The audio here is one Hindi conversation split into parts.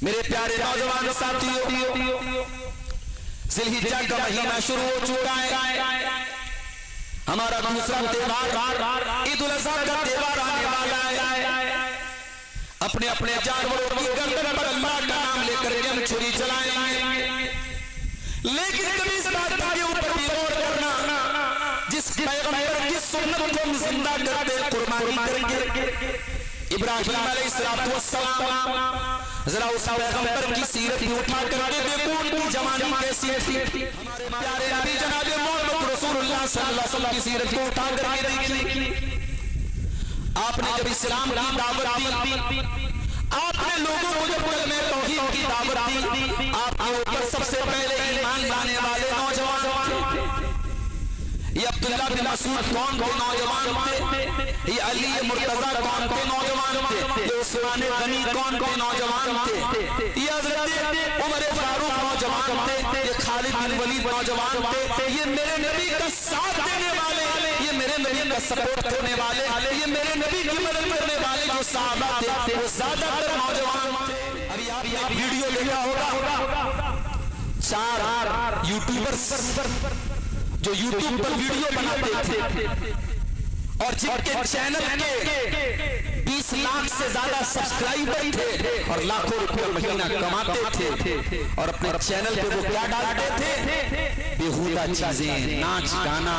मेरे प्यारे नौजवान साथियों, ज़िलहिज्जा का महीना शुरू हो चुका है। हमारा दूसरा त्योहार ईद उल अज़हा का त्योहार आने वाला है। अपने अपने जानवरों की गर्दन पर अल्लाह का नाम लेकर के हम छुरी चलाएंगे, लेकिन कभी इस बात के ऊपर भी गौर करना, जिस पैगंबर की सुन्नत को हम जिंदा करते कुर्बानी करेंगे, इब्राहिम अलैहिस्सलाम, जरा उस पैगंबर की सीरत भी उठा करके देखो, उनकी जवानी कैसी थी। हमारे प्यारे नबी जनाब मोहम्मद रसूलुल्लाह सल्लल्लाहु अलैहि वसल्लम की सीरत को उठा करके देखिए। आपने जब इस्लाम की दावत दी, आपने लोगों को जब कलमे तौहीद की दावत दी, आपके ऊपर सबसे पहले ईमान लाने वाले नौजवान थे। ये अब्दुल्लाह बिन मसूद कौन के नौजवान थे, ये अली मुर्तजा कौन के नौजवान थे, ये उस्मान गनी कौन के नौजवान थे, ये हज़रत उमर फारूक नौजवान थे, ये खालिद बिन वलीद नौजवान थे, ये मेरे नबी का साथ देने वाले, ये मेरे नबी का सपोर्ट करने वाले, ये मेरे नबी की मदद करने वाले जो सहाबा थे, वो ज्यादातर नौजवान थे। अभी आप वीडियो देखा होगा, 4 यूट्यूबर्स जो यूट्यूब पर वीडियो बनाते थे और जिनके चैनल के 20 लाख से ज्यादा सब्सक्राइबर थे और लाखों रुपए महीना कमाते थे, और अपने चैनल पे वो क्या डालते थे, बेहुदा चीजें, नाच गाना,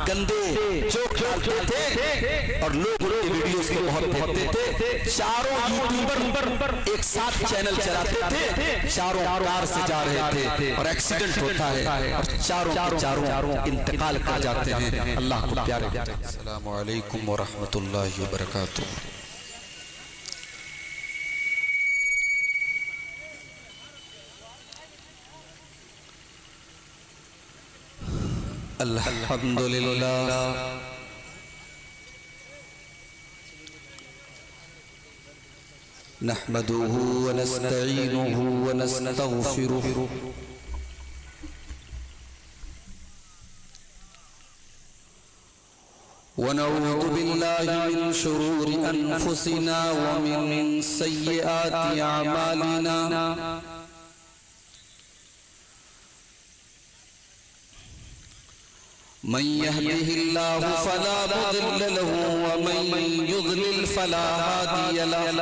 गंदे जोक डालते थे, और लोग उनके वीडियोस को बहुत देखते थे। चारों यूट्यूबर एक साथ चैनल चलाते थे, चारों कार से जा रहे थे और एक्सीडेंट होता है और चारों इंतकाल कर जाते हैं। अल्लाह को प्यारे। अस्सलामु अलैकुम व रहमतुल्लाहि व बरकातुहू। अल्हम्दुलिल्लाह नहमदुहु व नस्तईनुहु व नस्तगफिरुहु व नऊज़ु बिल्लाहि मिन शुरूरि अनफुसिना व मिन सय्यिआति अमालिना। मन यहदिहिल्लाहु फला मुदिल्ल लहु व मन युद्लिल फला हादिय लहु।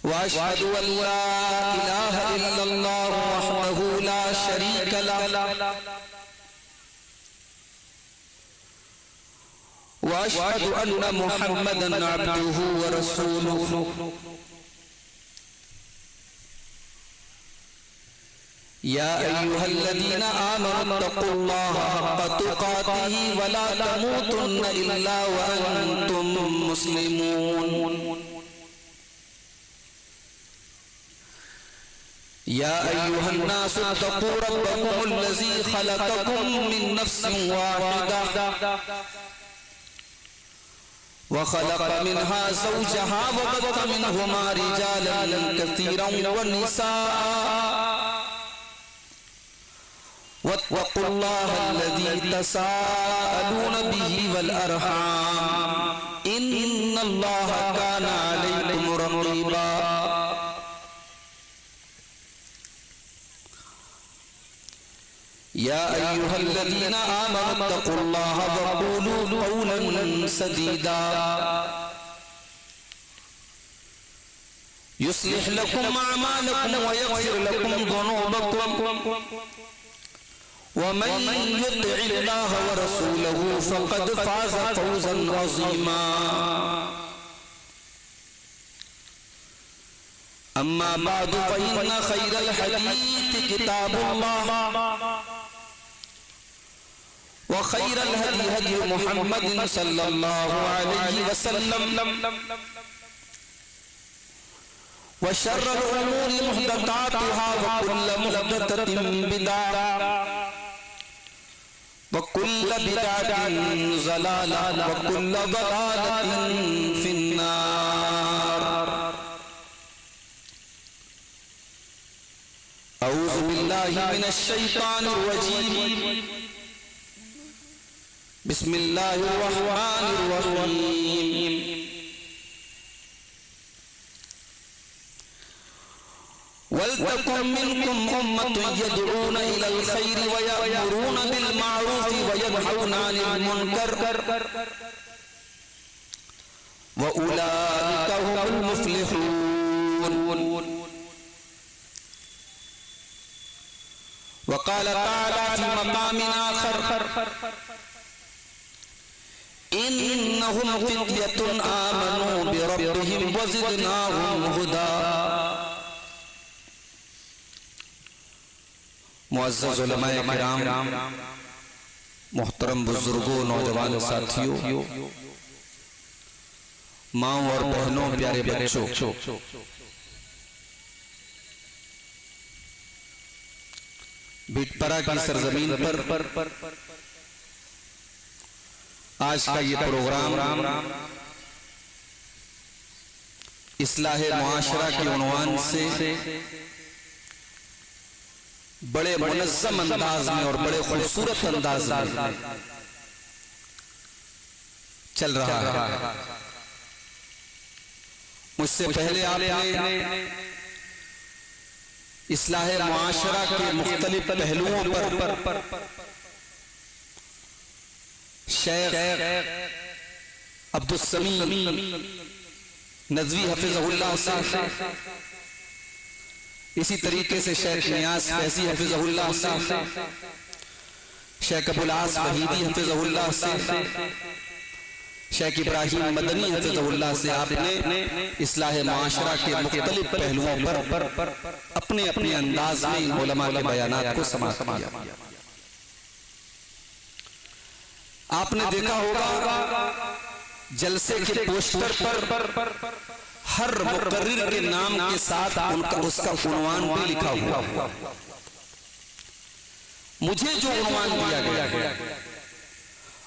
व अशहदु अल्ला इलाहा इल्लल्लाहु वहदहु ला शरीक लहु व अशहदु अन्ना मुहम्मदन अब्दुहु व रसूलुहु। या अय्युहल्लज़ीना आमनु तक़ुल्लाहा हक़्क़ तुक़ातिही व ला तमूतुन्ना इल्ला व अंतुम मुस्लिमून। या अय्युहन्नासु इत्तक़ू रब्बकुमुल्लज़ी ख़लक़कुम मिन नफ़्सिन वाहिदा व ख़लक़ मिन्हा ज़ौजहा व बस्स मिन्हुमा रिजालन कसीरन व निसाअ वत्तक़ुल्लाहा अल्लज़ी तसाअलून बिही वल अरहाम इन्नल्लाहा काना अलैकुम रक़ीबा। या अय्युहल्लज़ीना आमनु इत्तक़ुल्लाहा व क़ूलू क़ौलन सदीदा युस्लिह लकुम अअमालकुम व यग़फिर लकुम ज़ुनूबकुम वमन युतिइल्लाह व रसूलहु फ़क़द फ़ाज़ फ़ौज़न अज़ीमा। अम्मा बअद फ़इन्न ख़ैरल हदीस किताबुल्लाह व ख़ैरल हदी हदी मुहम्मदिन सल्लल्लाहु अलैहि वसल्लम व शर्रल उमूरि मुहदसातुहा व कुल्लु मुहदसतिन बिदअह व कुल्लु बिदअतिन ज़लाला व कुल्लु ज़लालतिन फिन्नार। अऊज़ु बिल्लाहि मिनश शैतानिर रजीम। बिस्मिल्लाहिर रहमानिर रहीम। वलतकुम मिनकुम उम्मतुन यदऊना इलल खैरि व यअमुरूना बिल मारूफ व यनहौना अनिल मुनकर व उलाइका हुमुल मुफ्लिहून। वक़ाल तआला फी मक़ामिन आखर इन्नहुम फ़ित्यतुन आमनू बिरब्बिहिम व ज़िदनाहुम हुदा। मुअज़्ज़ज़ उलमाए किराम, मोहतरम बुजुर्गों, नौजवान साथियों, माओ और बहनों, प्यारे बच्चों, बिटपरा की सरजमीन पर आज का ये प्रोग्राम इस्लाहे मुआशरा के उन्वान से बड़े मुनज़्ज़म अंदाज में और बड़े खूबसूरत अंदाज में चल रहा है। मुझसे पहले आपने इस्लाहे मुआशरा के मुख्तलिफ पहलुओं पर शेख अब्दुस्समी नज़वी हफ़िज़हुल्लाह से, इसी तरीके से शेख नियाज़ फैज़ी हफ़िज़हुल्लाह से, शेख अबुल आस वहीदी हफ़िज़हुल्लाह से, शेख इब्राहिम मदनी हफ़िज़हुल्लाह से आपने इस्लाहे मुआशरा के मुख्तलिफ पहलुओं पर अपने अपने अंदाज में इन उलमा के बयानात को समाअत किया। आपने देखा होगा जलसे के पोस्टर पर हर मुकर्रिर के नाम के साथ उसका उन्वान भी लिखा हुआ। मुझे जो उन्वान दिया गया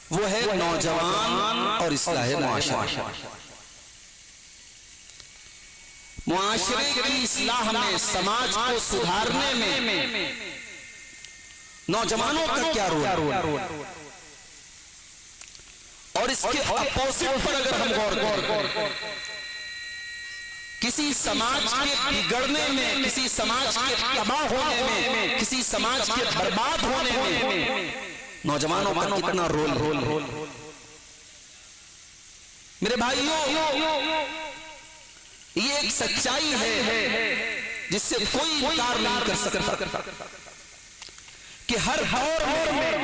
वो है नौजवान और इस्लाहे मुआशरा। मुआशरे की इस्लाह में, समाज को सुधारने में नौजवानों का क्या रोल, और इसके अपोजिट पर अगर हम गौर करें, किसी समाज के बिगड़ने में, किसी समाज के तबाह होने में, किसी समाज के बर्बाद होने में नौजवानों का कितना रोल। मेरे भाइयों, ये एक सच्चाई है जिससे कोई इनकार नहीं कर सकता कि हर दौर में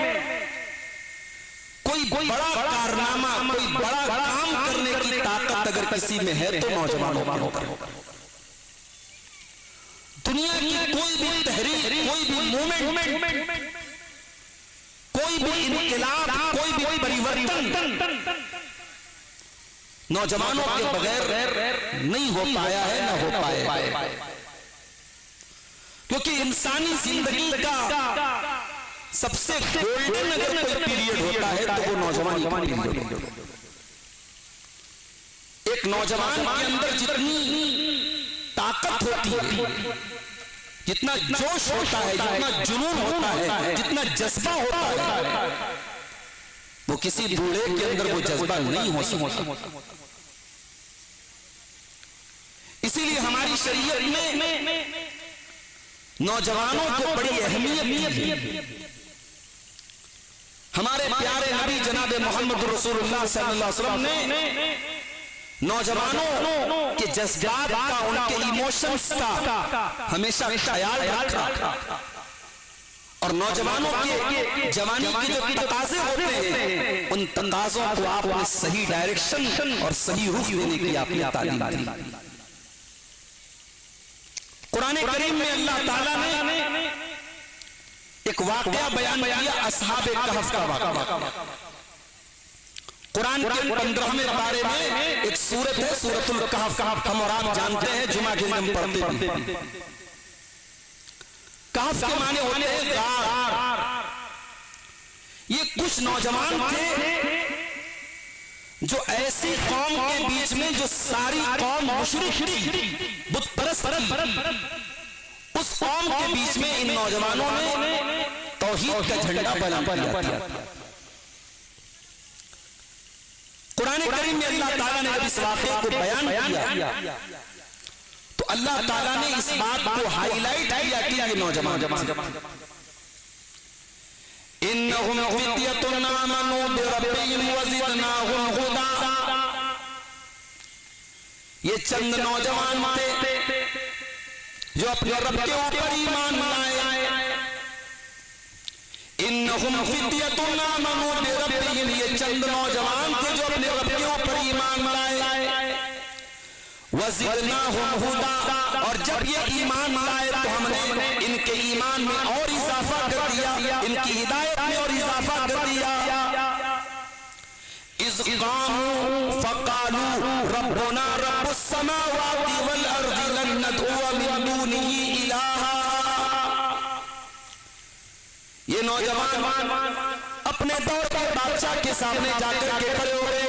कोई बड़ा कारनामा, कोई बड़ा काम करने की ताकत अगर किसी में है तो नौजवानों के ऊपर। दुनिया की कोई भी तहरीक, कोई भी मूवमेंट, कोई भी इनकलाब, कोई भी परिवर्तन नौजवानों के बगैर नहीं हो पाया है, ना हो पाएगा। क्योंकि इंसानी जिंदगी का सबसे गोल्डन अगर कोई पीरियड होता है तो वो नौजवानी का पीरियड होता है। एक नौजवान के अंदर जितनी ताकत होती है, जितना जोश होता है, जितना जुनून होता है, जितना जज्बा होता है, वो किसी बूढ़े के अंदर वो जज्बा नहीं हो सकता। इसीलिए हमारी शरीयत में नौजवानों को बड़ी अहमियत दी है। हमारे प्यारे नबी जनाब मोहम्मद रसूलुल्लाह सल्लल्लाहु अलैहि वसल्लम ने नौजवानों के जज्बात का, उनके इमोशंस का हमेशा ख्याल रखा, और नौजवानों के जवानी के जो तकाजे होते हैं उन तकाजों को आपने सही डायरेक्शन और सही रुख देने की आपने तालीम दी। कुरान करीम में अल्लाह ताला ने एक वाकया बयान किया, असहाबे कहफ का वाकया। कुरान के 15वें पारे में एक सूरत है, सूरतुल कहफ। हम और आप जानते हैं, जुमा के दिन हम पढ़ते हैं। कहफ के माने होते हैं गार। ये कुछ नौजवान थे जो ऐसी कौम के बीच में, जो सारी कौम मुशरिक थी, बुत परस्त थी, उस कौम के बीच में इन नौजवानों ने तौहीद का झंडा बुलंद किया। कुरान करीम में अल्लाह ताला ने जब इस वाक़े को बयान किया तो अल्लाह ताला ने इस बात को हाईलाइट किया कि ये नौजवान इन्नहुम फित्यतुन आमनू बिरब्बिहिम वज़िदनाहुम हुदा, ये चंद नौजवान थे जो अपने रब के ऊपर ईमान लाए। इन्नहुम फित्यतुन आमनू बिरब्बिहिम, ये चंद नौजवान थे जो अपने रब के ऊपर ईमान लाए। वज़िदनाहुम हुदा, और जब ये ईमान लाए तो हमने इनके ईमान में और इजाफा कर दिया, इनकी हिदायत में और इजाफा कर दिया। इज़ क़ामू फ़क़ालू रब्बुना रब्बुस समावाति वल अर्ज़ि लन नदउअ मिन दूनिही इलाहा। ये नौजवान अपने दौर के बादशाह के सामने जाकर के खड़े हो गए,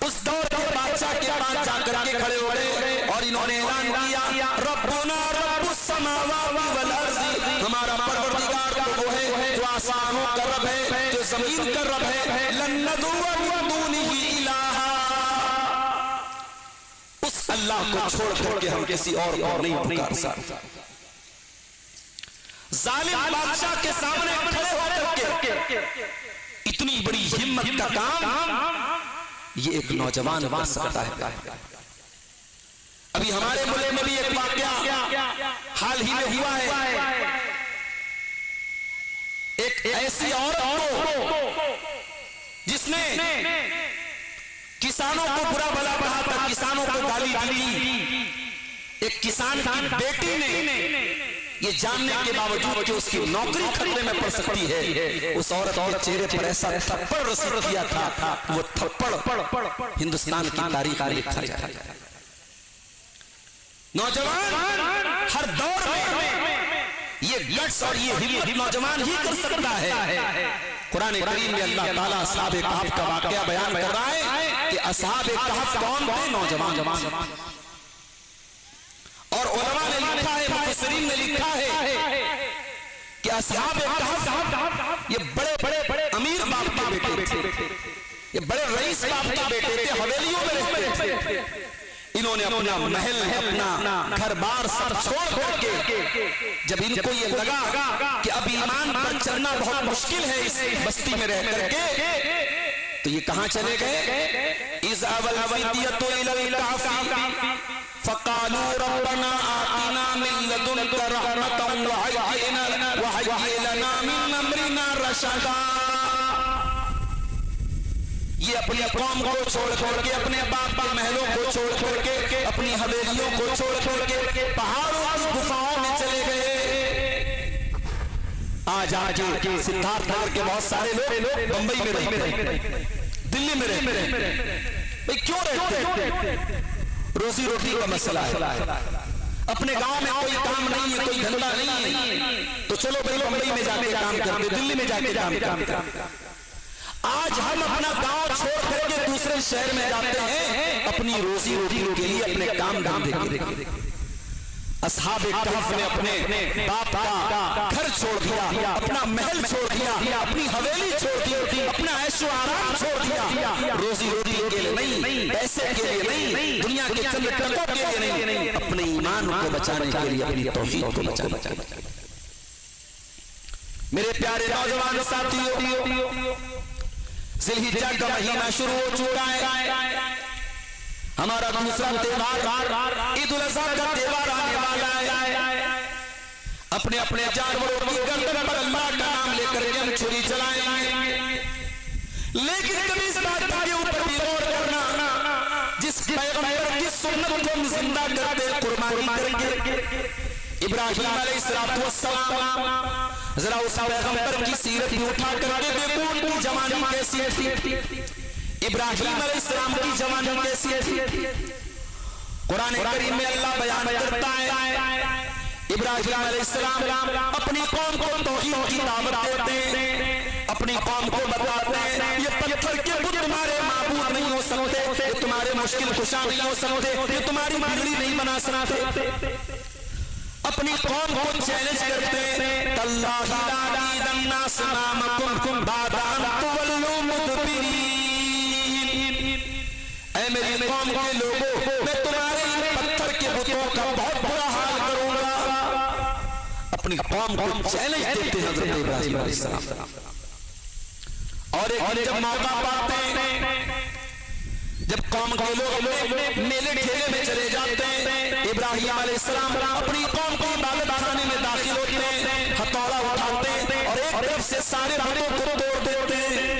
उस दौर के बादशाह के पास जाकर के खड़े हो गए और इन्होंने ऐलान किया रब्बुना रब्बुस समावाति वल अर्ज़ि, हमारा परवरदिगार तो वो है जो आसमानों का रब है, जो जमीन का रब है। लन नदउअ मिन दूनिही इलाहा, उस अल्लाह को छोड़ करके हम किसी और को नहीं पुकार सकते। जालिम बादशाह के सामने खड़े होकर के इतनी बड़ी हिम्मत का काम ये एक नौजवान कर सकता है। अभी हमारे मुल्क में भी एक वाकया हाल ही में हुआ है। एक ऐसी औरत को जिसने किसानों को बुरा भला कहा था, किसानों को गाली दी। एक किसान की बेटी ने ये जानने के बावजूद कि उसकी नौकरी खतरे में पड़ सकती है, उस औरत के चेहरे पर ऐसा थप्पड़ रसीद किया था, वो थप्पड़ हिंदुस्तान की तारीख में लिखा जाएगा। नौजवान हर दौर में ये गट्स और ये हिम्मत नौजवान ही कर सकता है। कुरान करीम में अल्लाह ताला असहाब कहफ का वाकया बयान कर रहा है कि असहाब कहफ कौन थे? नौजवान। और उलमा ने लिखा है, मुफस्सिरीन ने लिखा है कि असहाब कहफ ये बड़े अमीर बाप के बेटे थे, ये बड़े रईस बाप के बेटे थे, हवेलियों में रहते थे। इन्होंने अपना महल, अपना घर बार सब छोड़ करके जब इनको ये लगा कि अब ईमान पर चलना बहुत मुश्किल है इस बस्ती में रह करके, तो ये कहां चले गए? इज़ अवल वदियतु इलल कहफ़ी फ़क़ालू रब्बना आतिना मिन लदुनका रहमतन वहय्यि लना मिन अमरिना रशदा। ये अपनी कौम को छोड़ करके, अपने बाप के महलों को छोड़ करके, अपनी हवेलियों को छोड़ करके पहाड़ों की गुफाओं में चले गए। आज सिद्धार्थ नगर के बहुत सारे लोग बंबई में रहते हैं, दिल्ली में रहते हैं। भाई क्यों रहते हैं? रोजी रोटी का मसला है। अपने गांव में कोई काम नहीं है, कोई धंधा नहीं है, तो चलो भाई बंबई में जाके काम करते, दिल्ली में जाके काम करते। आज हम अपना गांव छोड़ करके दूसरे शहर में जाते हैं अपनी रोजी रोटी के लिए, अपने काम धंधे के लिए। असहाब कहफ ने अपने बाप का घर छोड़ दिया, अपना महल छोड़ दिया, अपनी हवेली छोड़ दी, अपना ऐशो आराम छोड़ दिया, रोजी रोटी के लिए नहीं, पैसे के लिए नहीं, दुनिया के चंद टकों के लिए नहीं, अपने ईमान को बचाने के लिए, अपनी तौहीद को बचाने के लिए। मेरे प्यारे नौजवान साथियों, ज़िलहिज्जा का महीना शुरू हो चुका है। हमारा दूसरा त्योहार ईद उल अज़हा का त्योहार आने वाला है। अपने अपने जानवरों की गर्दन पर अल्लाह का नाम लेकर के हम छुरी चलाएंगे, लेकिन कभी इस बात के ऊपर भी गौर करना, जिस पैगंबर की सुन्नत को हम जिंदा करते कुर्बानी करेंगे, इब्राहीम अलैहिस्सलाम, जरा उस पैगंबर की सीरत भी उठा करके देखो, उनकी जवानी कैसी थी, इब्राहीम अलैहिस्सलाम की जवानी कैसी थी। कुरान करीम में अल्लाह बयान करता है, इब्राहीम अलैहिस्सलाम अपनी कौम को तौहीद की दावत देते हैं, अपनी कौम को बताते हैं ये पत्थर के बुत तुम्हारे माबूद नहीं हो सकते, ये तुम्हारे मुश्किल कुशा नहीं हो सकते, ये तुम्हारी बिगड़ी नहीं बना सकते। अपनी कौम को चैलेंज करते हैं, तल्लाही ला अज़ीदन्ना सनामकुम बाद अन तुवल्लू मुदबिरीन। ऐ मेरी कौम के लोगों, मैं तुम्हारे इन पत्थर बुतों का बहुत बुरा हाल करूंगा। अपनी कौम को चैलेंज देते हैं हज़रत इब्राहीम अलैहिस्सलाम। और एक जब मौका पाते हैं, जब कौम के लोग मेले ठेले में चले जाते हैं, इब्राहीम अलैहिस्सलाम अपनी कौम की इबादत खाने में दाखिल होते हैं, हथौड़ा उठाते हैं और एक तरफ से सारे बुतों को तोड़ देते हैं।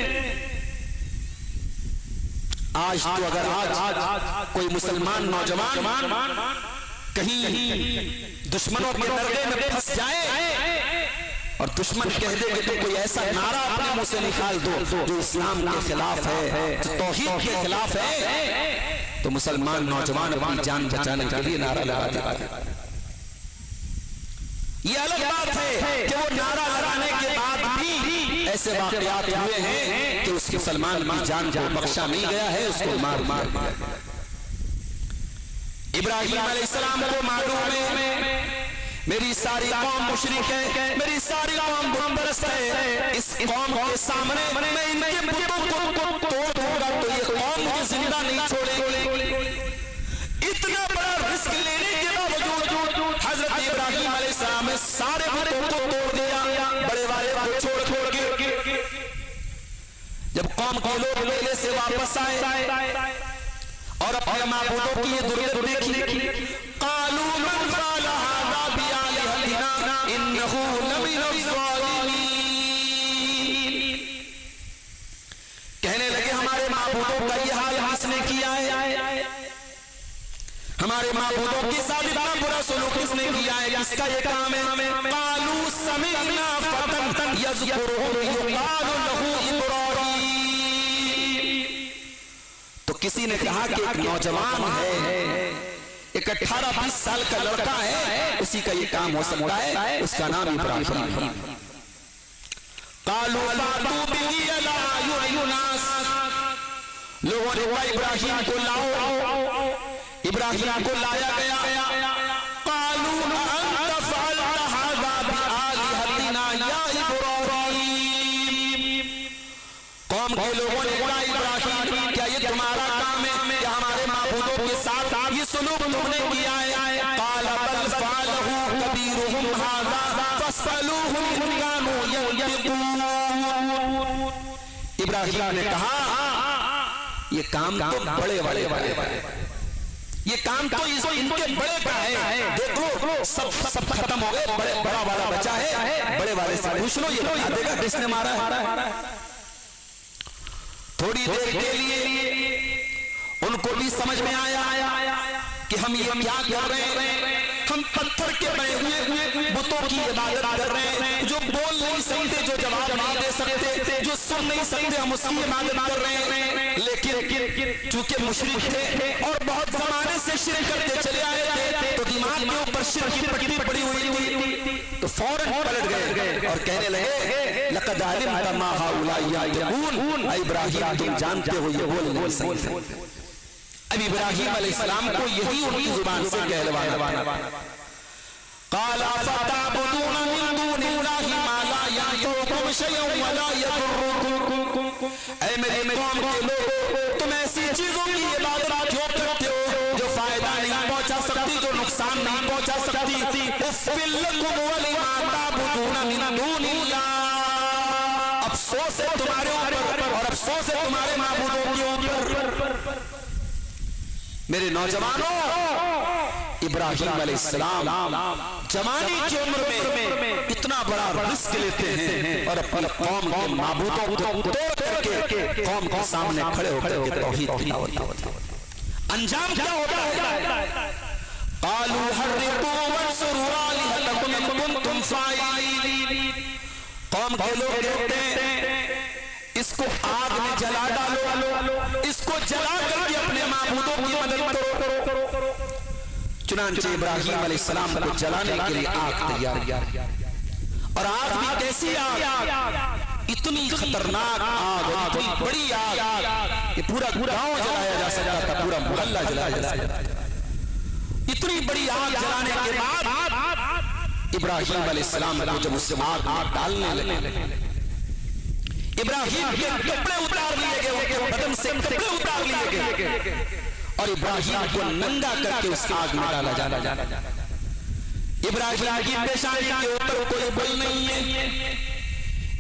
आज तो अगर आज कोई मुसलमान नौजवान कहीं दुश्मनों के दरगे में फंस जाए और दुश्मन कह दे कि तो कोई ऐसा नारा अपने मुंह से निकाल दो जो इस्लाम के खिलाफ है, जो तौहीद के खिलाफ है, तो मुसलमान नौजवान अपनी जान बचाने के लिए नारा लगा देता है। ये अलग बात है कि वो नारा लगाने के बाद भी ऐसे वाकयात हुए हैं कि उस मुसलमान की जान को बख्शा नहीं गया है, उसको मार मार इब्राहीम अलैहिस्सलाम को मालूम है मेरी सारी कौम मुशरिक है, मेरी सारी कौम बुत परस्त है, इस कौम के सामने मैं इनके बुतों को तोड़ दूंगा तो ये कौम मुझे जिंदा नहीं छोड़ेगी। इतना बड़ा रिस्क लेने के बावजूद हजरत इब्राहीम अलैहिस्सलाम ने सारे बुतों को तोड़ दिया, बड़े वाले को छोड़ के। जब कौम के लोग मेले से वापस आए और अपने माबूदों की ये दुर्गत देखी, कालू मन फ़अला हाज़ा बिआलिहतिना इन्नहु लमिनज़्ज़ालिमीन। कहने लगे हमारे माबूदों का ये हाल किसने किया है, हमारे माबूदों के साथ इतना बुरा सलूक किसने किया है, किसका ये काम है। कालू समिअना फ़तन यज़कुरुहुम युक़ालु लहू इब्राहीम। तो किसी ने कहा कि एक नौजवान है, एक 18-20 साल का लड़का है, उसी का ये काम हो सकता है, उसका नाम इब्राहीम है। कालू फ़ातू बिही अला अयुनिन्नास। लोगों ने कहा इब्राहीम को लाओ, इब्राहीम को लाया गया। कालू अंत फ़अलता हाज़ा बिआलिहतिना या इब्राहीम। कौम के लोगों ने कहा इब्राहीम क्या ये तुम्हारा काम है, क्या हमारे माबूदों के साथ ये सलूक तुमने किया है। क़ाल बल फ़अलहु कबीरुहुम हाज़ा फ़स्अलूहुम इन कानू यंतिक़ून। इब्राहीम ने कहा ये काम तो बड़े वाले ये काम तो इनके बड़े का है, देखो सब खत्म हो गए, बड़ा वाला बचा है, बड़े वाले से पूछ लो, ये बता देगा किसने मारा है। थोड़ी देर के लिए उनको भी समझ में आया कि हम ये क्या कर रहे हैं, हम पत्थर के बने हुए बुतों की इबादत कर रहे हैं, जो बोल नहीं सकते, जो जवाब नहीं दे सकते, जो सुन नहीं सकते, हम उसकी इबादत कर रहे हैं। लेकिन चूंकि मुशरिक थे और बहुत जमाने से शिरक करते चले आए थे, तो दिमाग के ऊपर शिरक की पट्टी पड़ी हुई थी, तो फौरन पलट गए और कहने लगे लक़द अलिमता मा हाउलाई यक़ून। इब्राहीम तुम जानते हो ये बोल नहीं सकते। अब इब्राहीम अलैहिस्सलाम को यही उनकी जुबान से कहलवाना। क़ाल अफ़तअबुदून मिन दूनिल्लाहि मा ला यंफ़उकुम शयअन व ला यदुर्रुकुम। ऐ मेरी कौम के लोगों, तुम ऐसी चीजों की इबादत क्यों करते हो जो फायदा नहीं पहुंचा सकती, जो नुकसान नहीं पहुंचा सकती। उफ़्फ़िल लकुम व लिमा तअबुदून मिन दूनिल्लाह। अफसोस है तुम्हारे ऊपर और अफसोस है तुम्हारे माबूदों के ऊपर। मेरे नौजवानों, इब्राहीम अलैहिस्सलाम जवानी की उम्र में इतना बड़ा रिस्क लेते हैं और अपनी कौम के माबूदों को तोड़ करके कौम के सामने खड़े होकर के तौहीद की दावत देते हैं। अंजाम क्या होता है? क़ालू हर्रिक़ू वंसुरू आलिहतकुम इन कुंतुम फ़ाइलीन। कौम के लोग कहते हैं इसको आग में जला डालो, इसको जला करके अपने माबूदों की मदद करो। चुनांचे इब्राहीम अलैहिस्सलाम को जलाने के लिए आग तैयार, और आग भी कैसी आग, इतनी खतरनाक आग, इतनी बड़ी आग कि पूरा गांव जलाया जा सकता था, पूरा मोहल्ला जलाया जा सकता था। इतनी बड़ी आग जलाने के बाद इब्राहीम अलैहिस्सलाम को जब उस आग में डालने लगे, इब्राहीम के कपड़े उतार लिए गए, उनके बदन से कपड़े उतार लिए गए और इब्राहिम को नंगा करके उस आग में डाला जाना। इब्राहिम की पेशानी के ऊपर कोई बल नहीं है,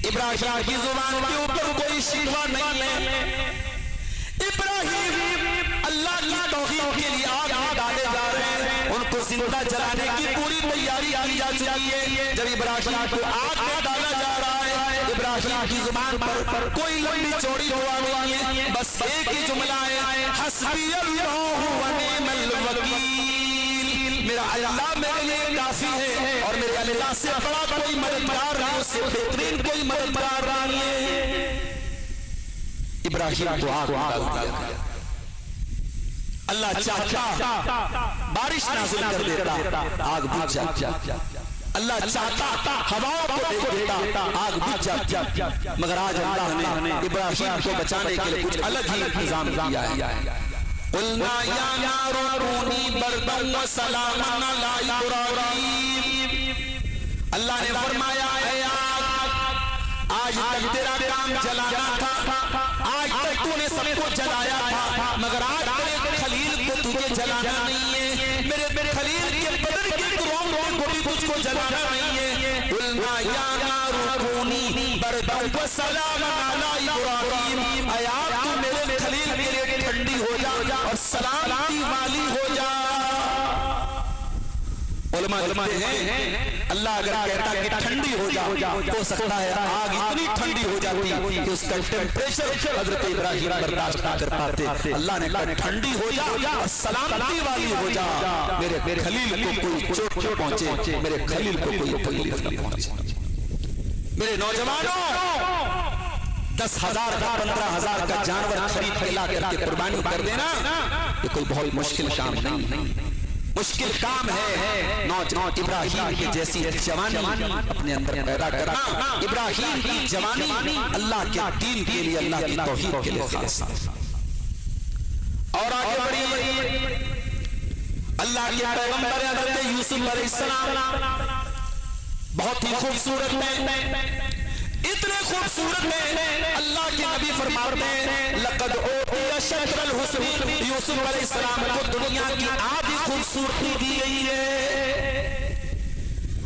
इब्राहिम की जुबान के ऊपर कोई शिकवा नहीं है। इब्राहिम अल्लाह की तौहीद के लिए आग में डाले जा रहे हैं, उनको जिंदा जलाने की पूरी तैयारी की जा चुकी है। जब इब्राहिम को आग में डाला जा रहा है, इब्राहिम की जुबान पर कोई लंबी चौड़ी दुआ नहीं है, बस एक ही जुमला है, हस्बी अल्लाहु व निअमल वकील। मेरा अल्लाह मेरे लिए काफी है और मेरे अल्लाह से बड़ा कोई मददगार नहीं, उससे बेहतरीन कोई मददगार नहीं है। इब्राहिम को आग में डाल दिया। अल्लाह चाहता बारिश नाज़िल कर देता, आग बुझ जाती। अल्लाह चाहता हवाओं को भेज देता, आग बुझ जाती। मगर आज अल्लाह ने इब्राहिम को बचाने के लिए कुछ अलग ही इंतजाम किया है। कुलना या नारू कूनी बरदन व सलामन अला इब्राहिम। अल्लाह ने फरमाया, आज तक तेरा काम जलाना था, आज तक तूने सबको जलाया था, मगर आज तेरे खलील को तुझे जलाना नहीं है। मेरे खलील के बदन के रोम को भी तुझको जलाना नहीं है। कुलना या नारू कूनी बरदन व सलामन अला इब्राहिम। आया तू मेरे खलील के लिए ठंडी हो जा और सलामती वाली हो जा। उलमा लिखते हैं, अल्लाह अगर कहता कि ठंडी हो जा, हो सकता है आग इतनी ठंडी हो जाती कि उसका टेम्परेचर हजरत इब्राहिम बर्दाश्त ना कर पाते। अल्लाह ने कहा ठंडी हो जा और सलामती वाली हो जा, मेरे खलील को कोई चोट न पहुंचे, मेरे खलील को कोई तकलीफ न पहुंचे। मेरे नौजवानों, 10,000 का 15,000 का जानवर खरीद के ला करके कुर्बानी कर देना, ये कोई बहुत मुश्किल काम नहीं, मुश्किल काम है। नौजवान इब्राहिम की जैसी जवानी अपने अंदर पैदा करना, इब्राहिम की जवानी अल्लाह के दीन के लिए, अल्लाह की तौहीद के लिए खास। और आगे बढ़िए, अल्लाह के पैगंबर हज़रत यूसुफ अलैहिस्सलाम बहुत ही खूबसूरत में, इतने खूबसूरत में अल्लाह के नबी फरमाते हैं, लक़द ऊतिया शत्रल हुस्न। यूसुफ अलैहिस्सलाम को दुनिया की आधी खूबसूरती दी गई है।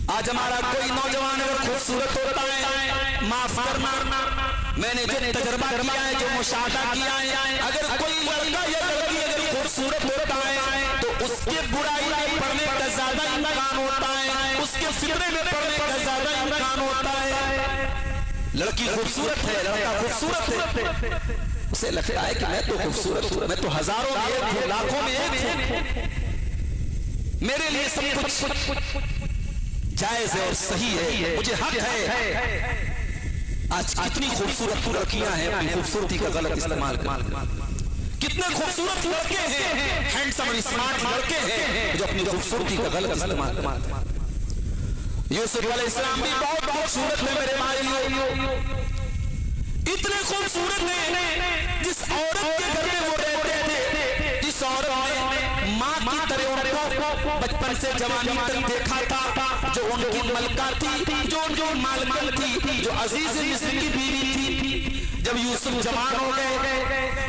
आज हमारा कोई नौजवान अगर खूबसूरत होता है, माफ करना, मैंने जो तजर्बा किया है, जो मुशाहदा किया है, अगर कोई लड़का या लड़की अगर खूबसूरत होता है तो उसके बुराई में पड़ने का ज्यादा इम्कान होता है, उसके फितरे में पड़ने का ज्यादा इम्कान होता है। लड़की खूबसूरत है, लड़का खूबसूरत है, उसे लगता है कि मैं तो खूबसूरत हूं, मैं तो हजारों में एक हूं, लाखों में एक हूं, मेरे लिए सब कुछ जायज है और सही है, मुझे हक है। आज कितनी खूबसूरत लड़कियां हैं अपनी खूबसूरती का गलत इस्तेमाल करती, कितने खूबसूरत लड़के हैं, हैंडसम और स्मार्ट लड़के हैं जो अपनी खूबसूरती का गलत इस्तेमाल करते हैं। यूसुफ अलैहिस्सलाम भी बहुत खूबसूरत है मेरे भाइयों, इतने खूबसूरत हैं जिस औरत के घर में वो रहते थे, जिस औरत ने माँ की तरह उनको बचपन से जवानी तक देखा था, जो उनकी मलका थी, जो उनकी मालकन थी, जो अजीज मिस्र की बीवी थी। जब यूसुफ जवान हो गए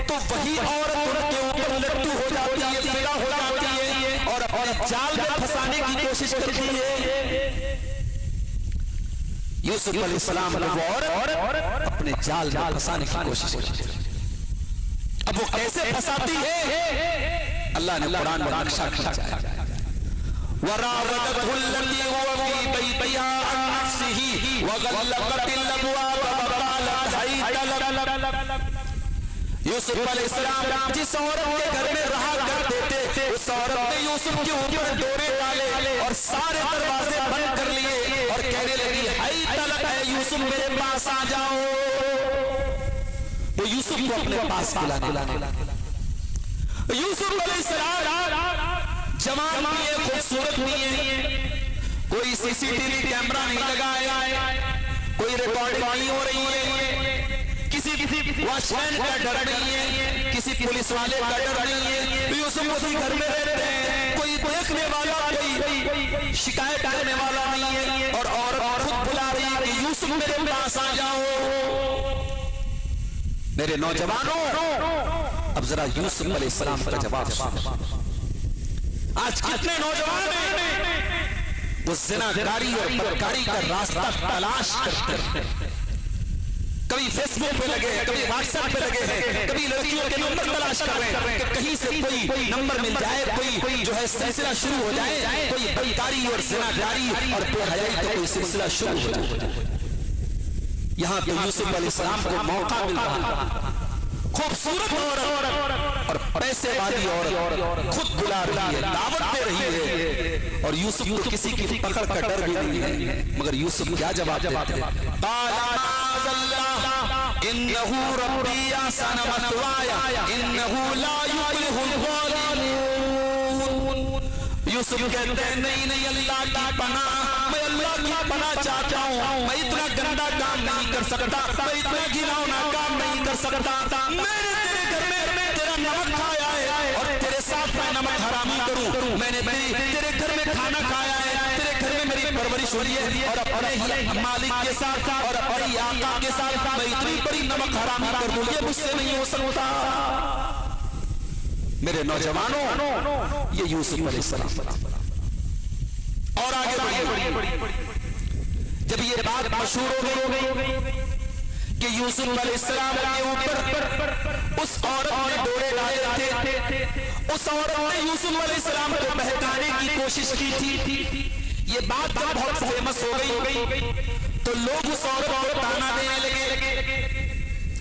तो वही औरत उनके ऊपर लट्टू हो जाती है, फिदा हो जाती है और अपने जाल में फंसाने की कोशिश करती है। यूसुफ अलैहिस्सलाम को वो औरत अपने जाल में फंसाने की कोशिश करती है। अब वो कैसे फंसाती है, अल्लाह ने कुरान में नक्शा खींचा है। वरावदतहु अल्लती हुवा फी बैतिहा अन नफ्सिही वगल्लक़तिल अबवाब वक़ालत हैत लक। यूसुफ अलैहिस्सलाम जिस औरत के घर में रहा करते थे, उस औरत ने यूसुफ के ऊपर डोरे डाले और सारे दरवाजे बंद कर लिए और कहने लगी, हैत लक, है यूसुफ मेरे पास आ जाओ। वो यूसुफ को अपने पास बुलाने, यूसुफ अलैहिस्सलाम जवान भी है, खूबसूरत भी है, कोई सीसीटीवी कैमरा नहीं लगाया, कोई रिकॉर्डिंग नहीं हो रही है, किसी वॉचमैन का डर नहीं है, किसी पुलिस वाले का डर नहीं है। यूसुफ उसी घर में रहते हैं, कोई देखने वाला, कोई शिकायत करने वाला नहीं है और औरत खुद बुला रही है कि यूसुफ मेरे पास आ जाओ। मेरे नौजवानों, अब जरा यूसुफ अलैहिस्सलाम का जवाब सुनो। आज कितने नौजवान वो ज़िनाकारी और बदकारी का रास्ता तलाश करते हैं। कभी फेसबुक पे लगे हैं, कभी व्हाट्सएप पे लगे हैं, कभी लड़कियों के नंबर तलाश कर रहे हैं कि कहीं से कोई नंबर मिल जाए, कोई जो है सिलसिला शुरू हो जाए, कोई बदकारी और ज़िनाकारी और बेहयाई का कोई सिलसिला शुरू हो जाए। यहाँ पे यूसुफ अलैहिस्सलाम को मौका मिल रहा है। खूबसूरत औरत और पैसे वाली औरत खुद बुला रही है, दावत दे रही है, और यूसुफ को किसी की पकड़ का डर भी नहीं है। मगर यूसुफ क्या जवाब देते हैं? इन्नहु रब्बी अहसन मथवाया इन्नहु ला युफ्लिहुल ज़ालिमून। यूसुफ कहते हैं नहीं अल्लाह की पनाह, मैं अल्लाह की पनाह चाहता हूँ। मैं इतना गंदा काम नहीं कर सकता, मैं इतना घिनौना काम नहीं कर सकता। मैंने तेरे घर में तेरा नमक खाया है और तेरे साथ मैं नमक हरामी करूँ। मैंने तेरे घर में खाना खाया है, तेरे घर में मेरी परवरिश हुई है, और अपने ही मालिक के साथ और अपने ही आका के साथ मैं इतनी बड़ी नमक हरामी कर दूँ, ये मुझसे नहीं हो सकता। मेरे नौजवानों, ये यूसुफ अलैहिस्सलाम। और आगे बढ़िए। जब ये बात मशहूर हो गई कि यूसुफ अलैहिस्सलाम के ऊपर उस औरत ने डोरे डाले थे, उस औरत ने यूसुफ अलैहिस्सलाम को बहकाने की कोशिश की थी। ये बात जब बहुत फेमस हो गई तो लोग उस औरत को ताना देने लगे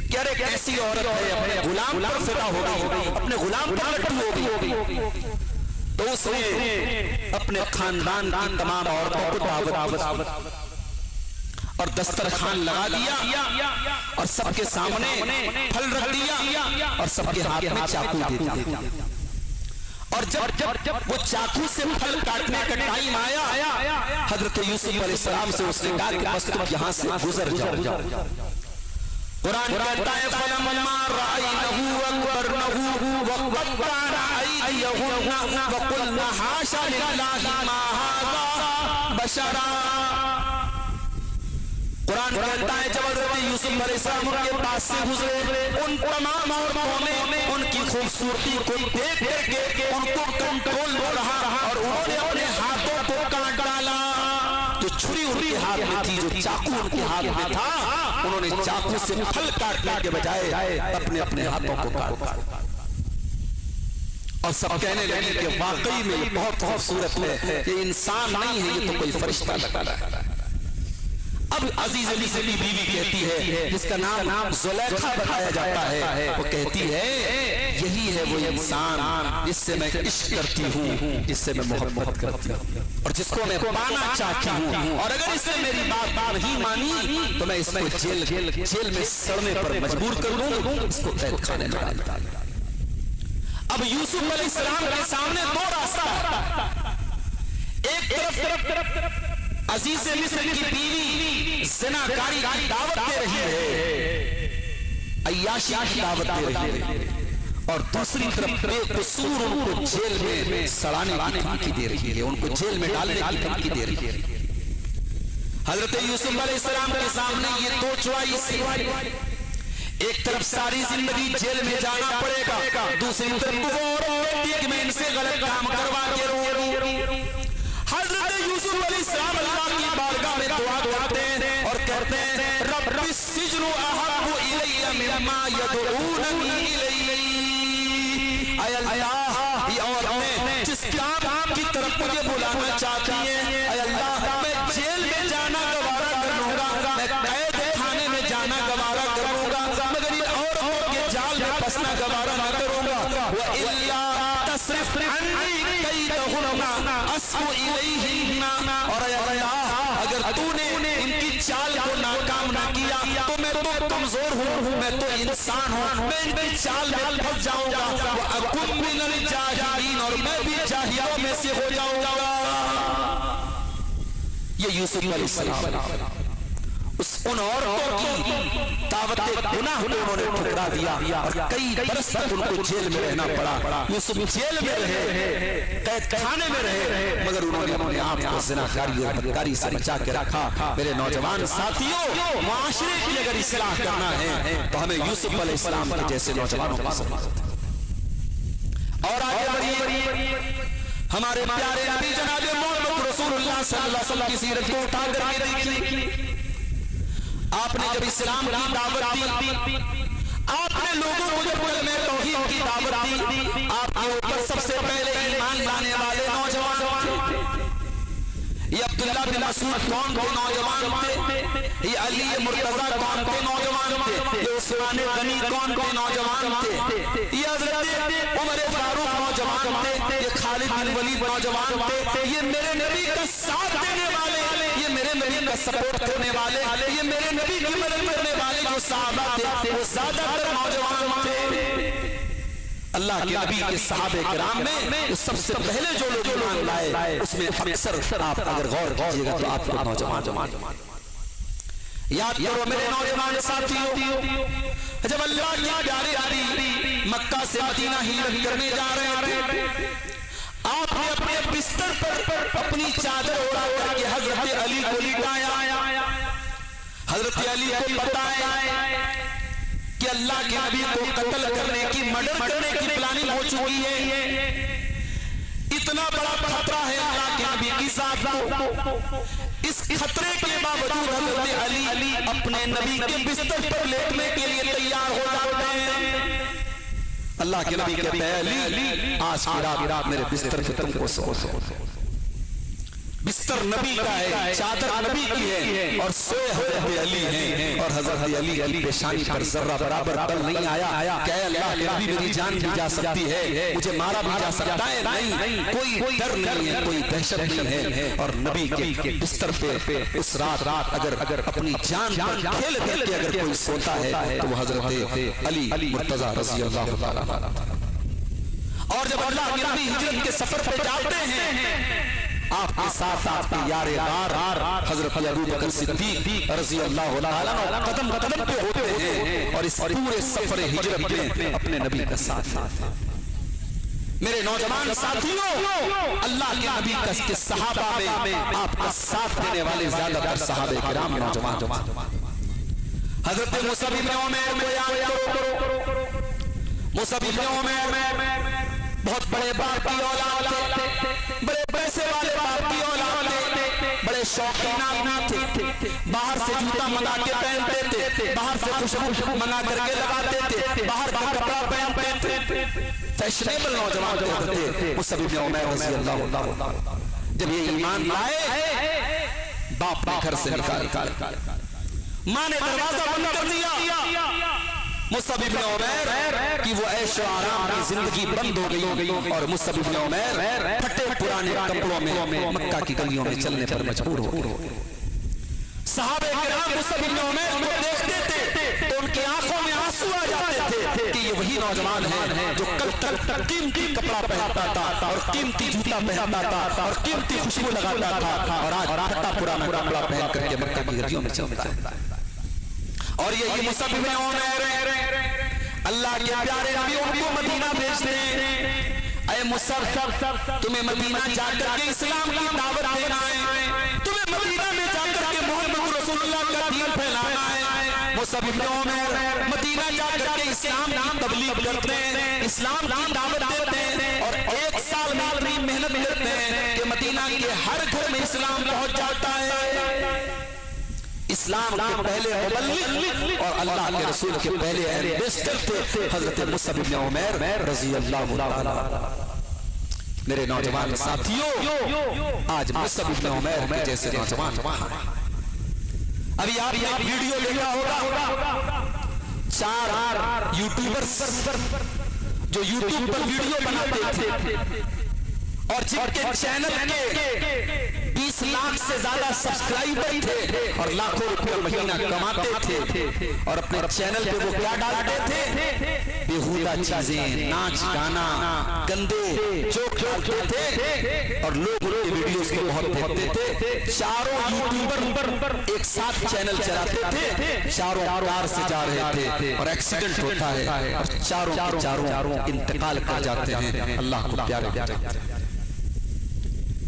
कि अरे कैसी औरत है, अपने गुलाम पर फिदा हो गई, अपने गुलाम पर लट्टू हो गई। तो उसने अपने खानदान की तमाम औरतों को दावत और दस्तरखान लगा दिया और सबके सामने फल रख दिया और सबके हाथ में चाकू दे दिया। और जब वो चाकू से फल काटने का टाइम आया, हजरत यूसुफ अलैहिस्सलाम से उसने कहा कि बस तुम यहाँ से गुजर जाओ। कुरान कहता है फलम्मा रअयनहु अकबरनहु वक़त्तअना अयदियहुन्ना वक़ुलना हाशा लिल्लाहि मा हाज़ा बशरा। कुरान कहता है जब हज़रत यूसुफ अलैहिस्सलाम के पास से गुजरे, उन तमाम औरतों ने उनकी खूबसूरती को देख के उनको कंट्रोल हो रहा और उन्होंने अपने हाथों को काट डाला। जो छुरी उनके हाथ में थी, जो चाकू उनके हाथ में था, उन्होंने चाकू से फल काटने के बजाय अपने अपने हाथों को काटा। और सब कहने लगे कि वाकई में ये बहुत खूबसूरत है, ये इंसान नहीं है, ये तो कोई फरिश्ता लगा रहा है। अब अजीज अली से बीवी कहती है, जिसका नाम ज़ुलैखा बताया जाता है, वो कहती है यही है वो इंसान जिससे मैं इश्क करती हूँ, जिससे मैं मोहब्बत करती हूँ और जिसको मैं पाना चाहती हूँ। और अगर इसने मेरी बात नहीं मानी तो मैं इसको जेल में सड़ने पर मजबूर कर दूँ, इसको कैद खाने में डाल दूँ। अब यूसुफ अलैहिस्सलाम के सामने दो रास्ता, एक तरफ अजीज मिस्र की बीवी ज़िनाकारी की दावत दे रही है, अय्याशी की दावत दे रही है, और दूसरी तरफ बेकसूर उनको जेल में सड़ाने की धमकी दे रही है, उनको जेल में डालने की धमकी दे रही है। हजरत यूसुफ अलैहिस्सलाम के सामने ये दो चॉइस, एक तरफ सारी जिंदगी जेल में जाना पड़ेगा, दूसरी तरफ वो औरत मैं इनसे गलत काम करवा के रो। हजरत यूसुफ अलैहिस्सलाम अल्लाह की बारगाह में दुआ करते हैं और कहते हैं रब्बि सिज्नु अहब्बु इलैया मिम्मा यदऊननी इलैहि। ऐ अल्लाह, ये औरतें जिस काम की तरफ मुझे बुलाना चाहती हैं, ऐ अल्लाह मैं जेल में जाना गवारा कर लूंगा, मैं कैद खाने में जाना गवारा कर लूंगा, मगर इन औरतों के जाल में फंसना गवारा न करूंगा। व इल्ला तस्रिफ अन्नी कैदहुन्ना अस्बु इलैहिन्ना। और अल्लाह अगर तूने इनकी चाल को नाकाम ना किया तो मैं तो कमजोर हूँ, मैं तो इंसान हूँ, मैं इनकी चाल में फंस जाऊंगा। व अकुम मिनल जाहिलीन, और मैं भी जाहिलों में से हो जाऊंगा। ये यूसुफ अलैहिस्सलाम उस उन औरतों की दावत गुनाह को उन्होंने ठुकरा दिया और कई बरस तक उनको जेल में रहना पड़ा। यूसुफ जेल में रहे, कैद खाने में रहे, मगर उन्होंने अपने आप को ज़िनाकारी और बदकारी से बचा के रखा। मेरे नौजवान साथियों, माशरे की अगर इस्लाह करना है तो हमें यूसुफ अलैहिस्सलाम के जैसे नौजवानों की जरूरत है। हमारे प्यारे नबी जनाब मोहम्मद रसूलुल्लाह सल्लल्लाहु अलैहि वसल्लम की सीरत को उठा करके देखिए। आपने जब इस्लाम की दावत दी, आपने लोगों को जब कलमे तौहीद की दावत दी, आपके ऊपर सबसे पहले ईमान लाने वाले नौजवान थे। ये अब्दुल्लाह बिन मसूद कौन थे? नौजवान थे। ये अली मुर्तजा कौन थे? नौजवान थे। ये उस्मान गनी कौन थे? नौजवान थे। ये हज़रत उमर फारूक नौजवान थे। ये खालिद बिन वलीद नौजवान थे। ये मेरे नबी का साथ देने वाले, ये मेरे नबी का सपोर्ट करने वाले, ये मेरे नबी की मदद करने वाले जो सहाबा थे वो ज्यादातर नौजवान थे। अल्लाह के नबी के सहाबे किराम में सबसे पहले जो लोग ईमान लाए उसमें अक्सर आप अगर गौर कीजिएगा तो आप लोग नौजवान याद करो मेरे नौजवान साथियों, जब अल्लाह की प्यारी आदि मक्का से मदीना हिजरत करने जा रहे थे, आपने अपने बिस्तर पर अपनी चादर ओढ़ा करके हजरत अली को लिटाया। हजरत अली को बताया कि अल्लाह के नबी को कत्ल करने की, मर्डर करने की प्लानिंग हो चुकी है। इतना बड़ा खतरा है अल्लाह के नबी की जात को। इस खतरे के बावजूद हजरत अली अपने नबी के बिस्तर पर लेटने के लिए तैयार हो जाते हैं। अल्लाह के नबी कहते हैं अली आज की रात मेरे बिस्तर पे तुमको सो। बिस्तर नबी का है, चादर नबी की है और सोए हजरत अली हैं। और हजरत अली पेशानी पर जर्रा बराबर बल नहीं आया। क्या अल्लाह के नबी मेरी जान भी जा सकती है, मुझे मारा भी जा सकता है? नहीं, कोई डर नहीं है, कोई दहशत नहीं है। और नबी के बिस्तर पे उस रात अगर अपनी जान पर खेल करके अगर कोई सोता है तो वो हजरत अली मुर्तजा रज़ी अल्लाह ताला। और जब अल्लाह के नबी हिजरत के सफर पे जाते हैं, आपके साथ आपके यार हजरत अबू बकर सिद्दीक रज़ी अल्लाह ताला कदम कदम पे होते हैं और इस पूरे सफर हिजरत में अपने नबी का साथ। मेरे नौजवान साथियों, अल्लाह के नबी के सहाबा में आपका साथ देने वाले ज्यादातर सहाबे किराम नौजवान। हजरत मुसअब इब्न उमैर को याद करो। मुसअब इब्न उमैर बहुत बड़े बाप की औलाद थे, बड़े पैसे वाले बाप की औलाद थे, बड़े शौकीन आदमी थे। बाहर से जूता मंगा के पहनते थे, बाहर से खुशबू मंगा करके लगाते थे, बाहर का कपड़ा पहनते थे। फैशनेबल नौजवान थे मुसअब इब्न उमैर रज़ी अल्लाह ताला। जब ये ईमान लाए, बाप ने घर से निकाल, माँ ने दरवाजा बंद कर दिया। मुसअब इब्न उमैर की वो ऐशो आराम की जिंदगी बंद हो गई और मुसअब इब्न उमैर फटे पुराने कपड़ों में मक्का की गलियों में चलने पर मजबूर हो गए। सहाबे किराम मुसअब इब्न उमैर को देखते थे तो उनकी आंखों में आंसू आ जाते थे कि ये वही नौजवान है जो कल तक कीमती कपड़ा पहनता था और कीमती जूता पहनता था और कीमती खुशबू लगाता था और आज फटा पुराना कपड़ा पहन करके मक्का की गलियों में चलता है। और ये मुसअब इब्न उमैर अल्लाह के प्यारे नबी उनको मदीना भेजते हैं। अरे मुसअब, तुम्हें मदीना जाकर के इस्लाम की दावत देना है, तुम्हें मदीना में जाकर के मोहम्मद रसूलुल्लाह का दीन फैलाना है। मुसअब इब्न उमैर मदीना जाकर के इस्लाम की तबलीग करते हैं, इस्लाम की दावत देते हैं और 1 साल में इतनी मेहनत करते हैं कि मदीना के हर घर में इस्लाम पहुंच जाता है। इस्लाम के पहले मुबल्लिग और अल्लाह के रसूल के पहले एम्बेसडर थे हजरत मुसअब इब्न उमैर रज़ी अल्लाह ताला। मेरे नौजवान साथियों, आज मुसअब इब्न उमैर के जैसे नौजवान अभी आप वीडियो देखा होगा 4 यूट्यूबर्स जो यूट्यूब पर वीडियो बनाते थे और जिनके चैनल के 20 लाख से ज्यादा सब्सक्राइबर थे और लाखों रुपए महीना कमाते थे और अपने चैनल पे वो क्या डालते थे? बेहुदा चीजें, नाच गाना, गंदे जोक डालते थे और लोग उनके वीडियोस को बहुत देखते थे। चारों यूट्यूबर एक साथ चैनल चलाते थे, चारों कार से जा रहे थे और एक्सीडेंट होता है और चारों इंतकाल कर जाते हैं। अल्लाह को प्यारे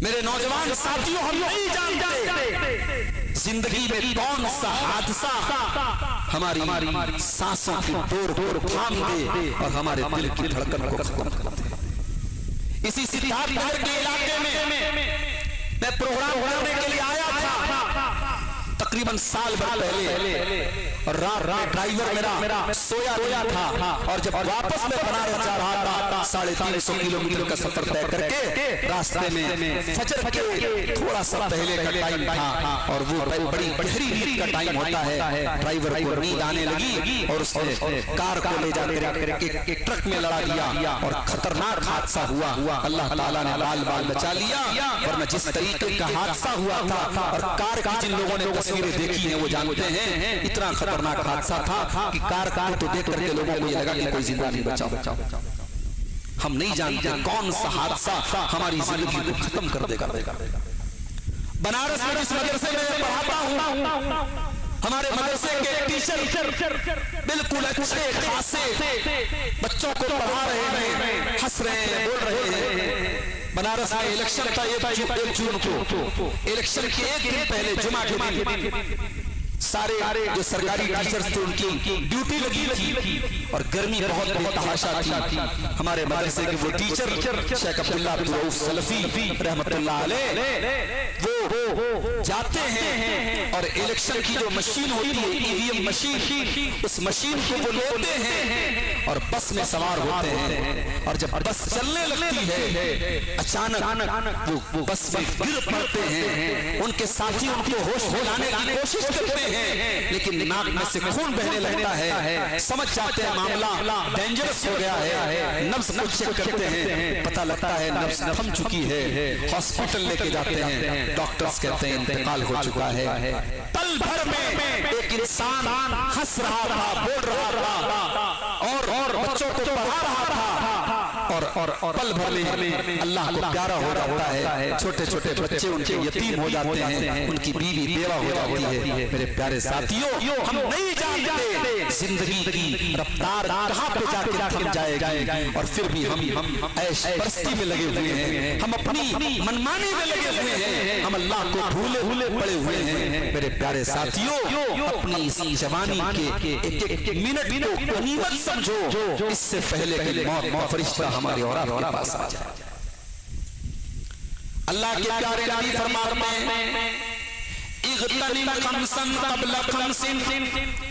मेरे नौजवान साथियों, हम नहीं जानते जिंदगी में कौन सा हादसा हमारी सांसों की डोर थाम दे और हमारे दिल की धड़कन को खत्म कर दे। इसी सिद्धार्थनगर के इलाके में मैं प्रोग्राम करने के लिए आया था तकरीबन साल भर पहले, और रात ड्राइवर मेरा सोया था, और जब वापस में बनारस जा रहा था 350 किलोमीटर का सफर तय करके रास्ते में फजर के थोड़ा सा पहले का टाइम था, और वो बड़ी गहरी नींद का टाइम होता है। ड्राइवर को नींद आने लगी और उसने कार को ले जाकर एक ट्रक में लड़ा दिया और खतरनाक हादसा हुआ। अल्लाह ताला ने बाल बाल बचा लिया, वरना जिस तरीके का हादसा हुआ था, और कार की जिन लोगों ने तस्वीरें देखी हैं वो जानते हैं इतना खतरनाक हादसा था कि कार तो देख करके लोगों को ये लगा कि कोई जिंदा नहीं बचा। हम नहीं जानते कौन सा हादसा हमारी जिंदगी को खत्म कर देगा। बनारस में जिस मदरसे में पढ़ाता हूँ, हमारे मदरसे के टीचर बिल्कुल अच्छे खासे बच्चों को पढ़ा रहे हैं, हंस रहे हैं, बोल रहे हैं। बनारस में इलेक्शन था 1 जून को, इलेक्शन के एक दिन पहले जुमा के दिन सारे जो सरकारी टीचर्स थे उनकी ड्यूटी लगी थी, और गर्मी बहुत बेतहाशा थी। हमारे मदरसे के वो टीचर शेख अब्दुल्लाह अब्दुल रऊफ सलफी रहमतुल्लाह अलैह वो जाते हैं और इलेक्शन की जो मशीन होती है ईवीएम मशीन, उस मशीन को वो लेते हैं और बस में सवार होते हैं, और जब बस चलने लगती है अचानक वो बस में गिर पड़ते हैं। उनके साथी उनको होश दिलाने की कोशिश करते हैं, लेकिन नाक में से खून बहने लगता है। समझ जाते हैं मामला डेंजरस हो गया है, नब्ज को चेक करते हैं, पता लगता है नब्ज थम चुकी है। हॉस्पिटल लेके जाते हैं, डॉक्टर्स कहते हैं इंतकाल हो चुका है। पल भर में एक इंसान हंस रहा था, बोल रहा था, और बच्चों को पढ़ा रहा था, और पल भर में अल्लाह को प्यारा हो जाता है। छोटे छोटे बच्चे उनके यतीम हो जाते हैं, उनकी बीवी बेवा हो जाती है। मेरे प्यारे साथियों, हम नहीं जानते जिंदगी की रफ्तार कहाँ पे जाकर थम जाएगी, और फिर भी हम ऐश परस्ती में लगे हुए हैं, हम अपनी मनमानी में लगे हुए हैं, हम अल्लाह को भूले पड़े हुए हैं। मेरे प्यारे साथियों, अपनी इस जवानी के एक मिनट को गनीमत समझो, इससे पहले कि मौत फरिश्ता हमारे और आपके पास आ जाए। अल्लाह के प्यारे नबी फरमाते हैं इग़तनिम खमसन क़ब्ल खमसिन,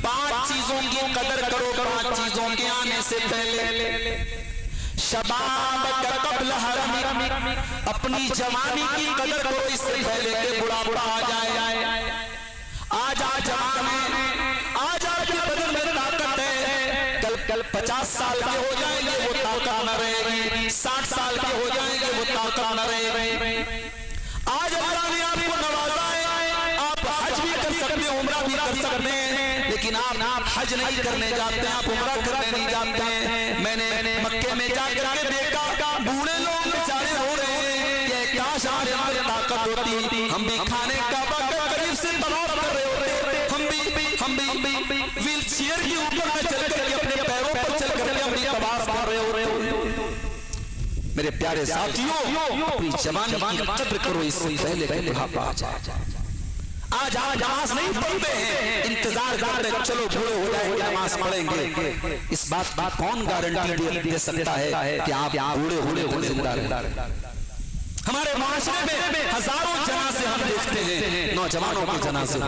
5 चीजों की कदर करो 5 चीजों के आने से पहले। शबाब क़ब्ल हरम, अपनी जवानी की कदर करो इससे पहले कि बुढ़ापा आ जाए। आज जवान है, आज आपके बदन में ताकत है, कल 50 साल के हो जाएंगे वो ताकत न रहेगी, 60 साल के हो जाएंगे वो ताकत न रहेगी। आज अल्लाह ने आपको नवाजा है, आप हज भी कर सकते हैं, उम्रा भी कर सकते हैं, लेकिन आप हज नहीं करने जाते हैं, आप उम्रा करने नहीं जाते हैं। मैंने मक्के में जाकर के देखा बूढ़े लोग बेचारे हो रहे हैं कि काश हमारे ताकत होती, हम भी खाने का करीब से तबाह कर रहे होते, हम भी व्हील चेयर के ऊपर न चल करके अपने पैरों पर चल करके अपनी तबाह कर रहे होते। मेरे प्यारे साथियों, अपनी जवानी की कद्र करो इससे पहले कि बुढ़ापा आ जाए। आज नमाज नहीं पढ़ते हैं, इंतजार करते हैं चलो बूढ़े हो जाएंगे नमाज पढ़ेंगे। इस बात कौन गारंटी दे सकता है कि आप बूढ़े हो जिंदा रहें। हमारे माशरे में हजारों जनाजे हम देखते हैं, नौजवानों के जनाजे।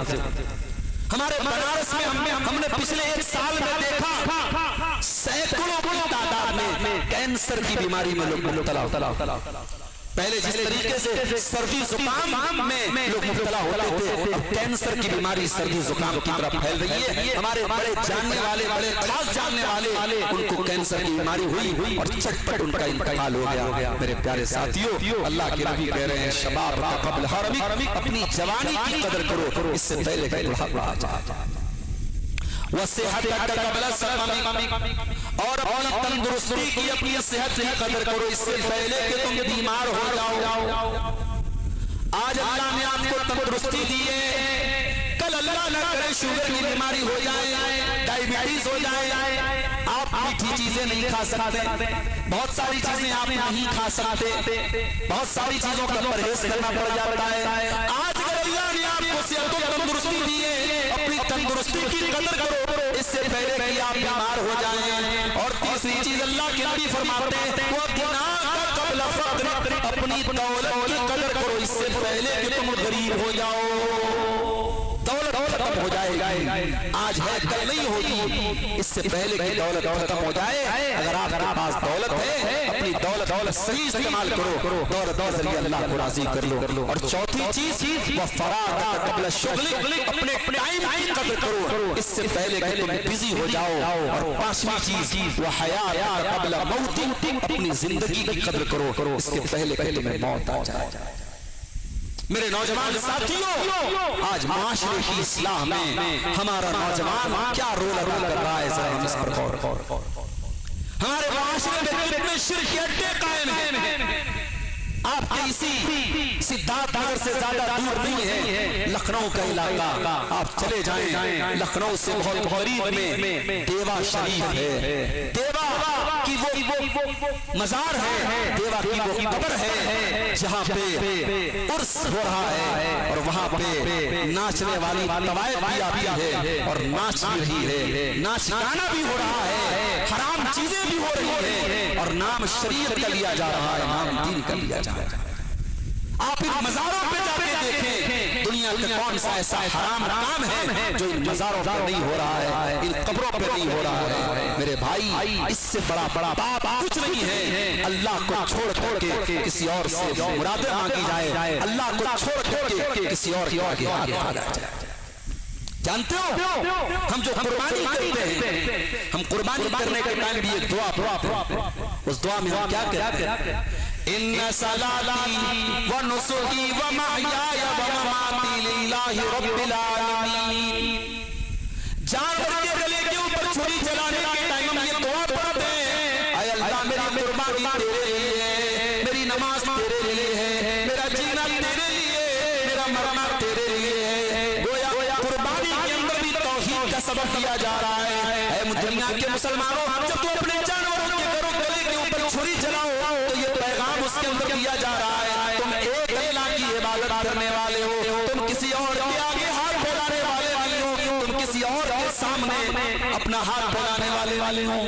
हमारे बनारस में हमने पिछले 1 साल में देखा सैकड़ों की तादाद में कैंसर की बीमारी में लोग मुब्तला। पहले जिस तरीके से सर्दी जुकाम में लोग मुब्तला होते थे, अब कैंसर की बीमारी सर्दी जुकाम की तरफ फैल रही है। हमारे बड़े जानने वाले, बड़े खास जानने वाले, उनको कैंसर की बीमारी हुई और झटपट उनका इंतकाल हो गया। मेरे प्यारे साथियों, अल्लाह के नबी कह रहे हैं शबाब क़ब्ल हरम, अपनी जवानी की कदर करो इससे पहले कि बुढ़ापा आ जाए। वसेहत क़ब्ल सक़म, और अपनी तंदुरुस्ती की, अपनी सेहत की कदर करो इससे पहले कि तुम बीमार हो जाओ। आज अल्लाह ने आपको तंदुरुस्ती दी है, कल अल्लाह न करे शुगर की बीमारी हो जाए, डायबिटीज हो जाए, आप मीठी चीजें नहीं खा सकते, बहुत सारी चीजें आप नहीं खा सकते, बहुत सारी चीजों का परहेज करना पड़ जाता है। आज अल्लाह ने आपको सेहत और तंदुरुस्ती दी है, अपनी तंदुरुस्ती की कदर करो इससे पहले कि आप बीमार हो जाएं। और तीसरी चीज अल्लाह के नबी फरमाते हैं वो गिना क़ब्ल फ़क़्र, अपनी दौलत की कदर करो इससे पहले कि तुम गरीब हो जाओ। दौलत खत्म हो जाएगी, आज है कल नहीं होगी, इससे पहले कि दौलत खत्म हो जाए अगर आपके पास दौलत है अपनी दौलत सही इस्तेमाल करो, दौलत के जरिए अल्लाह को राजी कर लो। और चौथी चीज वह फराग कब्ल शुगल, अपने टाइम की कदर करो इससे पहले कि तुम बिजी हो जाओ। और पांचवी चीज वह हयात कब्ल मौत, अपनी जिंदगी की कदर करो इसके पहले कि तुम्हें मौत आ जाए। मेरे नौजवान साथियों, आज माशरे की इस्लाह में हमारा नौजवान क्या रोल अदा कर रहा है, जरा हम इस पर गौर करो। हमारे माशरे में कितने शिर्क के अड्डे कायम हैं। आपके इसी सिद्धार्थ नगर से ज्यादा दूर नहीं है लखनऊ का इलाका, आप चले जाएं, लखनऊ से बहुत करीब में देवा शरीफ है, देवा की वो मजार है, देवा की वो कब्र है जहाँ पे उर्स हो रहा है और वहाँ पे नाचने वाली तवायफ भी आती है और नाच भी रही है, नाच गाना भी हो रहा है, हराम चीजें भी हो रही है और नाम शरीयत का लिया जा रहा है, नाम दीन का लिया जा रहा है। आप इन मजारों पे जाके देखें दुनिया का कौन सा ऐसा हराम काम है जो इन मजारों पर नहीं हो रहा है, इन कब्रों पे नहीं हो रहा है। मेरे भाई, इससे बड़ा पाप कुछ नहीं है। अल्लाह को छोड़ करके किसी और से मुरादें मांगी जाए, अल्लाह को छोड़ करके किसी और के आगे हाथ मांगा जाए। जानते हो हम जो कुर्बानी करते हैं, हम कुर्बानी करने के टाइम भी एक दुआ पढ़ते हैं, उस दुआ में हम क्या कहते हैं? इन्ना सलाती व नुसुकी व महयाया व ममाती लिल्लाहि रब्बिल आलमीन। जानवर के गले के ऊपर छुरी चलाने के टाइम हम ये दुआ पढ़ते हैं, ऐ अल्लाह मेरी कुर्बानी तेरे लिए है, मेरी नमाज तेरे लिए है, मेरा जीना तेरे लिए, मेरा मरना तेरे लिए है। गोया कुर्बानी के अंदर भी तौहीद का सबक दिया जा रहा है। ऐ दुनिया के मुसलमानों, जब तुम अपने जानवरों के गले के ऊपर छुरी चलाओ तो ये पैगाम उसके अंदर दिया जा रहा है, तुम एक अल्लाह की इबादत करने वाले हो, तुम किसी और के आगे हाथ फैलाने वाले नहीं हो, तुम किसी और के सामने अपना हाथ फैलाने वाले हो।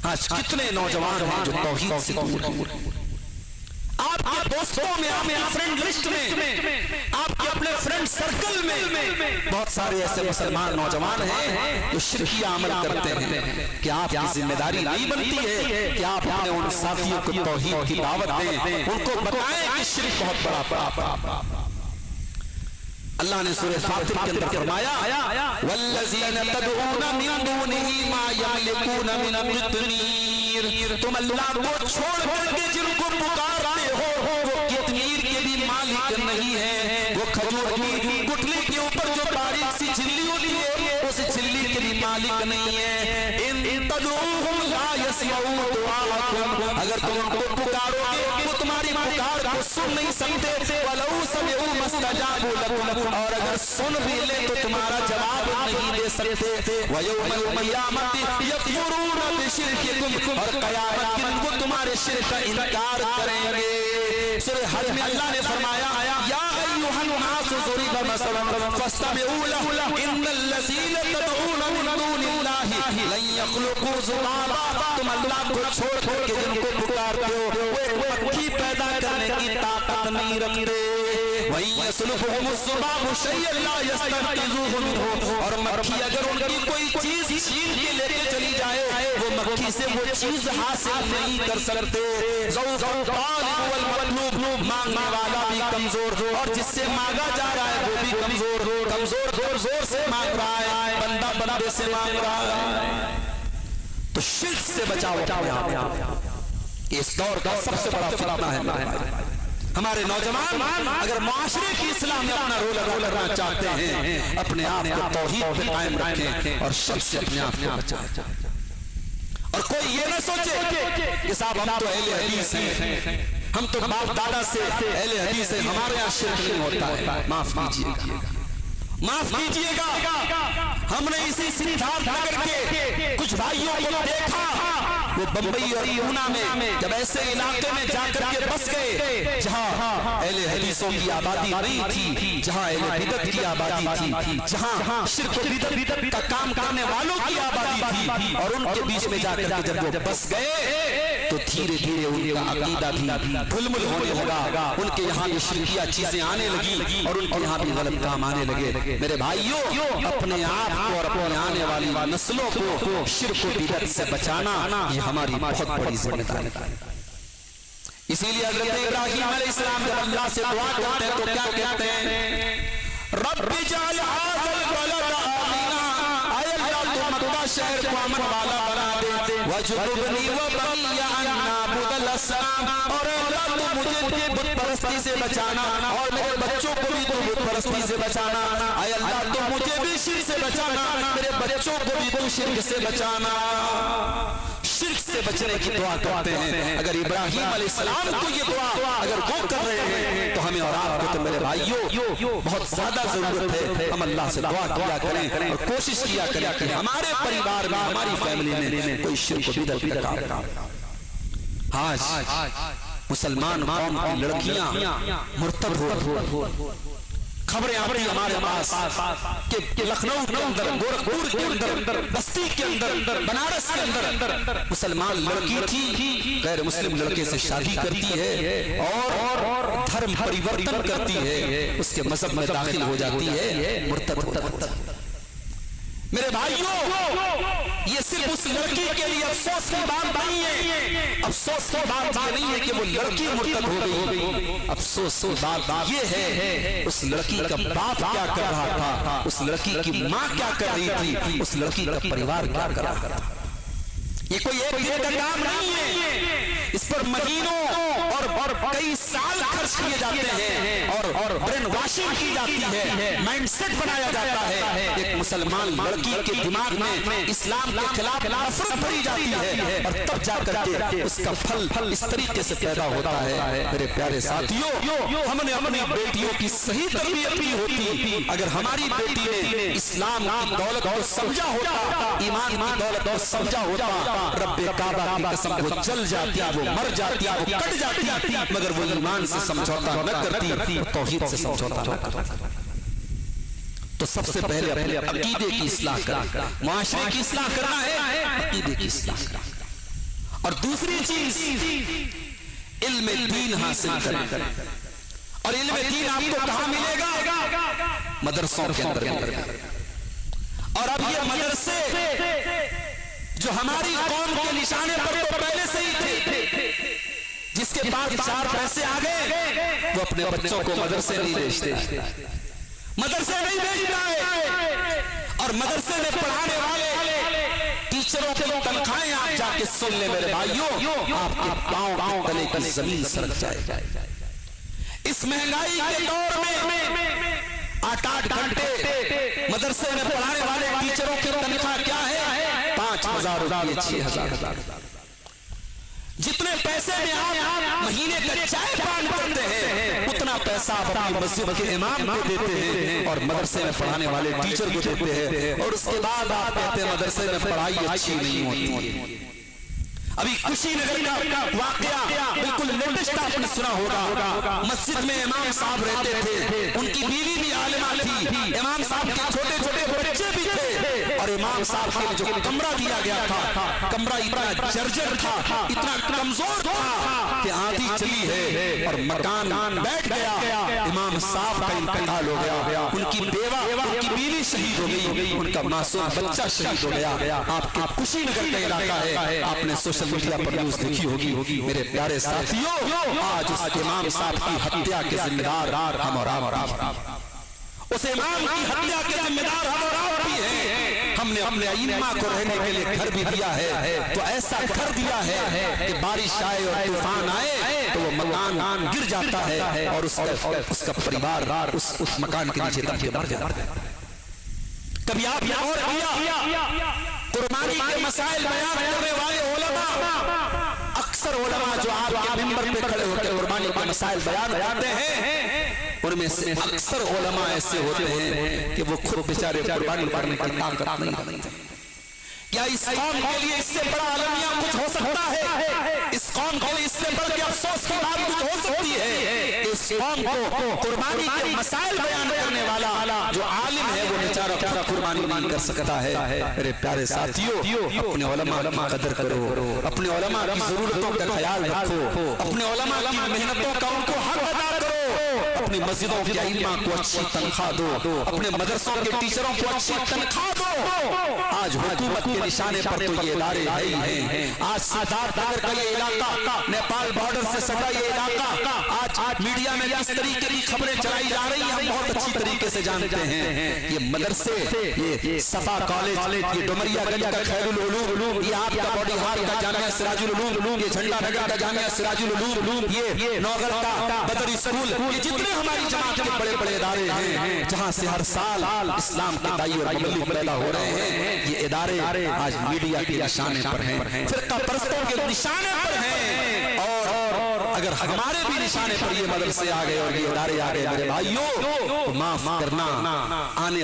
आज कितने नौजवान हैं जो तौहीद से दूर हैं। आपके दोस्तों में, आपके फ्रेंड लिस्ट में, आपके अपने फ्रेंड सर्कल में बहुत सारे ऐसे मुसलमान नौजवान हैं जो शिरकिया अमल करते हैं। कि आपकी जिम्मेदारी नहीं बनती है कि आप अपने उन साथियों को तौहीद की दावत दें, उनको बताएं कि शिर्क बहुत बड़ा पाप। अल्लाह ने सूरह फातिर के अंदर फरमाया, वल्लज़ीना तदऊना मिन दूनिही मा यमलिकूना मिन क़ित्मीर। तुम अल्लाह को छोड़ करके जिनको पुकारते हो वो कितमीर के भी मालिक नहीं है, वो खजूर की गुठली के ऊपर जो बारीक सी झिल्ली होती है उस झिल्ली के भी मालिक नहीं है। इन तदऊहुम ला यस्मऊ दुआअकुम, अगर तुम उनको पुकारोगे वो तुम्हारी पुकार को सुन नहीं सकते। वलौ समिऊ मस्तजाबू लकुम, और अगर सुन भी ले तो तुम्हारा जवाब नहीं दे सकते। वयौमल क़ियामति यकफुरूना बिशिरकिकुम, और क़यामत के दिन वो तुम्हारे शिर्क का इनकार करेंगे। सूरह हज में अल्लाह ने फरमाया, या अय्युहन नास ज़ुरिबा मसलन फस्तमिऊ लहु इन्नल लज़ीना तदऊना मिन दूनिल्लाहि लन यख़्लुक़ू ज़ुबाबा। तुम अल्लाह को छोड़ करके जिनको पुकारते हो वो एक मक्खी पैदा करने की ताकत नहीं रखते। वहीं यसलुहुम ज़ुबाबु शय्यन ला यस्तनक़िज़ूहु मिन्हु, और मक्खी अगर उनकी कोई चीज छीन के लेके चली जाए वो मक्खी से वो चीज हासिल नहीं कर सकते। ज़ौक़ुल तालिब वल मतलूब, मांगने वाला भी कमजोर और जिससे मांगा जा रहा है वो भी कमजोर जोर से मांग रहा है, बंदा बंदे से मांग रहा है। तो शिर्क से बचाओ अपने आप। इस दौर का सबसे बड़ा फितना है। हमारे नौजवान अगर माशरे की इस्लाह में अपना रोल अदा करना चाहते हैं, अपने आप को तौहीद पे कायम रखें और शिर्क से अपने आप को बचाएं। और कोई ये ना सोचे कि साहब हम तो अहले हदीस हैं, हम तो बाप दादा से अहले हदीस हैं, हमारे यहाँ शिर्क नहीं होता है। माफ कीजिएगा, हमने इसी सिद्धार्थ नगर के कुछ भाइयों को देखा, वो बंबई और पूना में जब ऐसे इलाके में जाकर के बस गए जहां अहले हदीसों की आबादी नहीं थी, जहां अहले बिदअत की आबादी थी, जहां शिर्क बिदअत का काम करने वालों की आबादी थी, और उनके बीच में जाकर के जब वो बस गए तो तो धीरे धीरे उनका अकीदा भी ढुलमुल होने लगा, उनके यहाँ भी शिरकिया चीजें आने लगी और उनके यहाँ भी गलत काम आने लगे। मेरे भाइयों, अपने आप को और अपने आने वाली नस्लों को शिर्क व बिदअत से बचाना ये हमारी बहुत बड़ी जिम्मेदारी है। इसीलिए हज़रत इब्राहीम अलैहिस्सलाम जब अल्लाह से दुआ करते हैं तो क्या कहते हैं, रब्बि जअल हाज़ल बलद आमिना, ऐ अल्लाह तू मक्का शहर को अमन वाला बना दे, वजुबनी व बनिया अन नअबुदल असनाम, और अल्लाह तू मुझे बुत परस्ती से बचाना और मेरे बच्चों को भी तू बुत परस्ती से बचाना, ऐ अल्लाह तू मुझे भी शिर्क से बचाना, मेरे बच्चों को भी तू शिर्क से बचाना। शिर्क से बचने की दुआ करते हैं। अगर इब्राहीम अलैहिस्सलाम को ये दुआ अगर वो कर रहे हैं तो हमें और आपको तो मेरे भाइयों बहुत ज्यादा जरूरत है हम अल्लाह से दुआ किया करें और कोशिश किया करें कि हमारे परिवार में, हमारी फैमिली में कोई शिर्क व बिदअत का काम। आज मुसलमान कौम की लड़कियां मुर्तद हो, खबरें आती हमारे पास कि लखनऊ के अंदर, गोरखपुर के अंदर, बस्ती के अंदर, बनारस के अंदर मुसलमान लड़की थी गैर मुस्लिम लड़के से शादी करती है और धर्म परिवर्तन करती है, उसके मजहब में दाखिल हो जाती है, मुर्तद हो जाती है। मेरे भाइयों, ये सिर्फ उस लड़की के लिए अफसोस की बात नहीं है, अफसोस की बात ये नहीं है कि वो लड़की मुर्तद हो गई, अफसोस की बात ये है उस लड़की का बाप क्या कर रहा था, उस लड़की की माँ क्या कर रही थी, उस लड़की का परिवार क्या कर रहा था। ये कोई एक दिन का काम नहीं है, इस पर महीनों और कई साल खर्च किए जाते हैं और ब्रेन वॉशिंग की जाती है, माइंडसेट बनाया जाता है। एक मुसलमान लड़की के दिमाग में इस्लाम के खिलाफ नफरत भरी जाती है और तब जाकर के उसका फल इस तरीके से पैदा होता है। मेरे प्यारे साथियों, हमने अपनी बेटियों की सही तरबियत की होती, अगर हमारी बेटी ने इस्लाम की दौलत को समझा होता, ईमान की दौलत को समझा होता, रब्बे काबा की कसम वो जल जाती, वो मर जाती, वो कट जाती, मगर वो ईमान से समझौता न करती, तौहीद से समझौता न करती। तो सबसे पहले अपने अकीदे की इस्लाह करना, मुआशरे की इस्लाह करना है, अकीदे की इस्लाह करना। और दूसरी चीज इल्म दीन हासिल करना। और इल्म दीन आपको कहां मिलेगा? मदरसों के अंदर मिलेगा। और अब ये मदरसे जो हमारी कौम के निशाने पर तो पहले से ही थे, जिसके पास 4 पैसे आ गए वो अपने बच्चों को मदरसे नहीं भेजते, मदरसे नहीं भेजता है। और मदरसे में पढ़ाने वाले टीचरों की तनख्वाहें आप जाके सुन ले मेरे भाइयों, आपके पांव तले की जमीन सरक जाए। इस महंगाई के दौर में 8-8 घंटे मदरसे में पढ़ाने वाले टीचरों की तनख्वाह क्या है? 5,000 रुपये, 6,000। जितने पैसे में आप महीने का चाय पान करते हैं उतना पैसा आप अपनी मस्जिद के इमाम को देते हैं और मदरसे में पढ़ाने वाले टीचर को देते हैं। और उसके बाद आप कहते हैं मदरसे में पढ़ाई अच्छी नहीं होती। अभी कुशीनगर का वाकया बिल्कुल लेटेस्ट आपने सुना होगा। मस्जिद में इमाम साहब रहते थे, उनकी बीवी भी आलिमा थी, इमाम साहब के छोटे छोटे बच्चे भी थे और इमाम साहब के लिए जो कमरा दिया गया था, कमरा इतना जर्जर था, इतना कमजोर था कि आंधी चली है और मकान बैठ गया। इमाम साहब का इंतकाल हो गया, उनकी बेवा, उनकी बीवी शहीद हो गई, उनका मासूम बच्चा शहीद हो गया। आपके कुशीनगर का इलाका है, आपने सोशल मीडिया पर न्यूज देखी होगी। मेरे प्यारे साथियों, आज उस इमाम साहब की हत्या के जिम्मेदार हम और आप, उस इमाम की हत्या के जिम्मेदार हम और आप भी हैं। हमने अपने इमाम को रहने के लिए घर भी दिया है, तो ऐसा घर दिया है कि बारिश आए और तूफान आए तो वो मकान गिर जाता है और उसका परिवार उस मकान के नीचे दब के मर जाता है। कभी आप और कुर्बानी के मसाइल बयान करने वाले उलमा, अक्सर उलमा जो आपके मिंबर पे खड़े होकर कुर्बानी के मसाइल बयान करते हैं, उनमें से अक्सर उलमा ऐसे होते हैं कि वो खुद बेचारे कुर्बानी करने की ताकत नहीं रखते। क्या इस कौम के लिए इससे बड़ा अलमिया कुछ हो सकता है? इस कौम के लिए इससे बढ़ के अफसोस की बात कुछ हो सकती है? इस इस कौम को कुर्बानी के मसाइल बयान करने वाला जो आलिम है वो बेचारा खुद कुर्बानी नहीं कर सकता है। मेरे प्यारे साथियों, अपने उलमा की कदर करो, अपने उलमा की जरूरतों का ख्याल रखो, अपने उलमा की मेहनतों का उनको हक अदा करो, अपनी मस्जिदों के इल्मा को अच्छी तनख्वाह दो, अपने मदरसों के टीचरों को अच्छी तनख्वाह दो। आज हुकूमत के निशाने पर तो ये इदारे हैं। आज सिद्धार्थ नगर का ये इलाका, नेपाल बॉर्डर से सटा ये इलाका, आज मीडिया में किस तरीके की खबरें चलाई जा रही हैं हम बहुत अच्छी तरीके से जानते हैं। ये मदरसे, ये सफा कॉलेज, ये डुमरियागंज का खैरुल उलूम, ये आपका बॉडीहार का जामिया सिराजुल उलूम, ये झंडा नगर का जामिया सिराजुल उलूम, ये नौगढ़ का बदर स्कूल, ये जितने हमारी जमात के बड़े बड़े इदारे हैं जहां से हर साल इस्लाम के दाई और मुबल्लिग पैदा हो रहे हैं, ये इदारे आज मीडिया के निशाने पर हैं, फिरका परस्तों के निशाने पर हैं। और अगर हमारे भी निशाने पर ये मदरसे आ गए और ये इदारे आ गए मेरे भाइयों, तो माफ करना, आने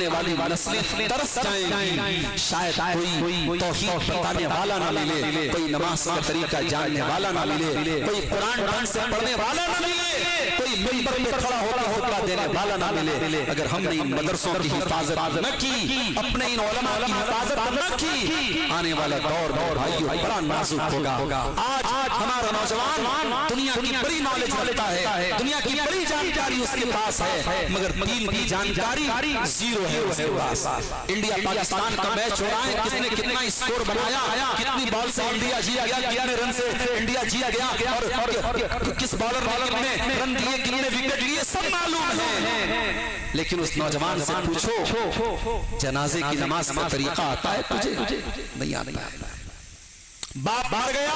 वाली नस्लें तरस जाएंगी। शायद कोई तौहीद बताने वाला ना मिले, कोई नमाज का तरीका जानने वाला ना मिले, कोई कुरान ढंग से पढ़ने वाला ना मिले, कोई मिंबर पे खड़ा होकर होता देने वाला ना मिले। अगर हमने इन मदरसों की हिफाजत न की, अपने इन उलमा की हिफाजत न की, आने वाला दौर भाइयों बड़ा नाजुक होगा। आज हमारा नौजवान दुनिया की बड़ी नॉलेज रखता है, दुनिया की बड़ी जानकारी उसके पास है, मगर दीन की जानकारी जीरो है उसके पास। इंडिया पाकिस्तान का मैच हो रहा है, किसने कितना स्कोर बनाया, कितनी बॉल से इंडिया जीत गया, कितने रन से इंडिया जीत गया, और किस बॉलर ने कितने रन दिए, कितने विकेट लिए, सब मालूम है। लेकिन उस नौजवान से पूछो जनाजे की नमाज का तरीका आता है तुझे? नहीं आता। बाप मर गया,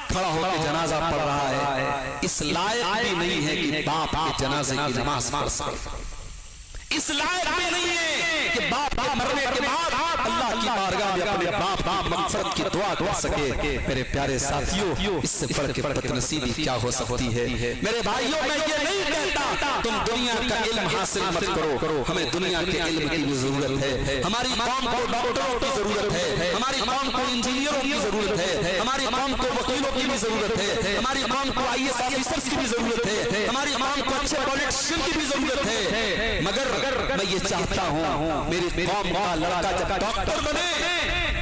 खड़ा होकर जनाजा पढ़ रहा है, इस लायक भी नहीं है कि बाप के जनाजे की नमाज पढ़ सके, इस लायक भी नहीं है कि बाप के मरने के बाद अल्लाह की बारगाह में अपने बाप की मग़फ़िरत की दुआ कर सके। मेरे प्यारे साथियों, इससे बढ़ के बदनसीबी क्या हो सकती है? मेरे भाइयों, मैं ये नहीं कहता तुम दुनिया का इल्म हासिल मत करो, हमें दुनिया के इल्म की भी जरूरत है। हमारी कौम को डॉक्टरों की जरूरत है, हमारी कौम को इंजीनियरों की जरूरत है, हमारी कौम को वकीलों की भी जरूरत है, हमारी कौम को IAS ऑफिसर्स की भी जरूरत है, हमारी कौम को अच्छे पॉलिटिशियन की भी जरूरत है। मगर मैं ये चाहता हूँ मेरी कौम का लड़का जब डॉक्टर बने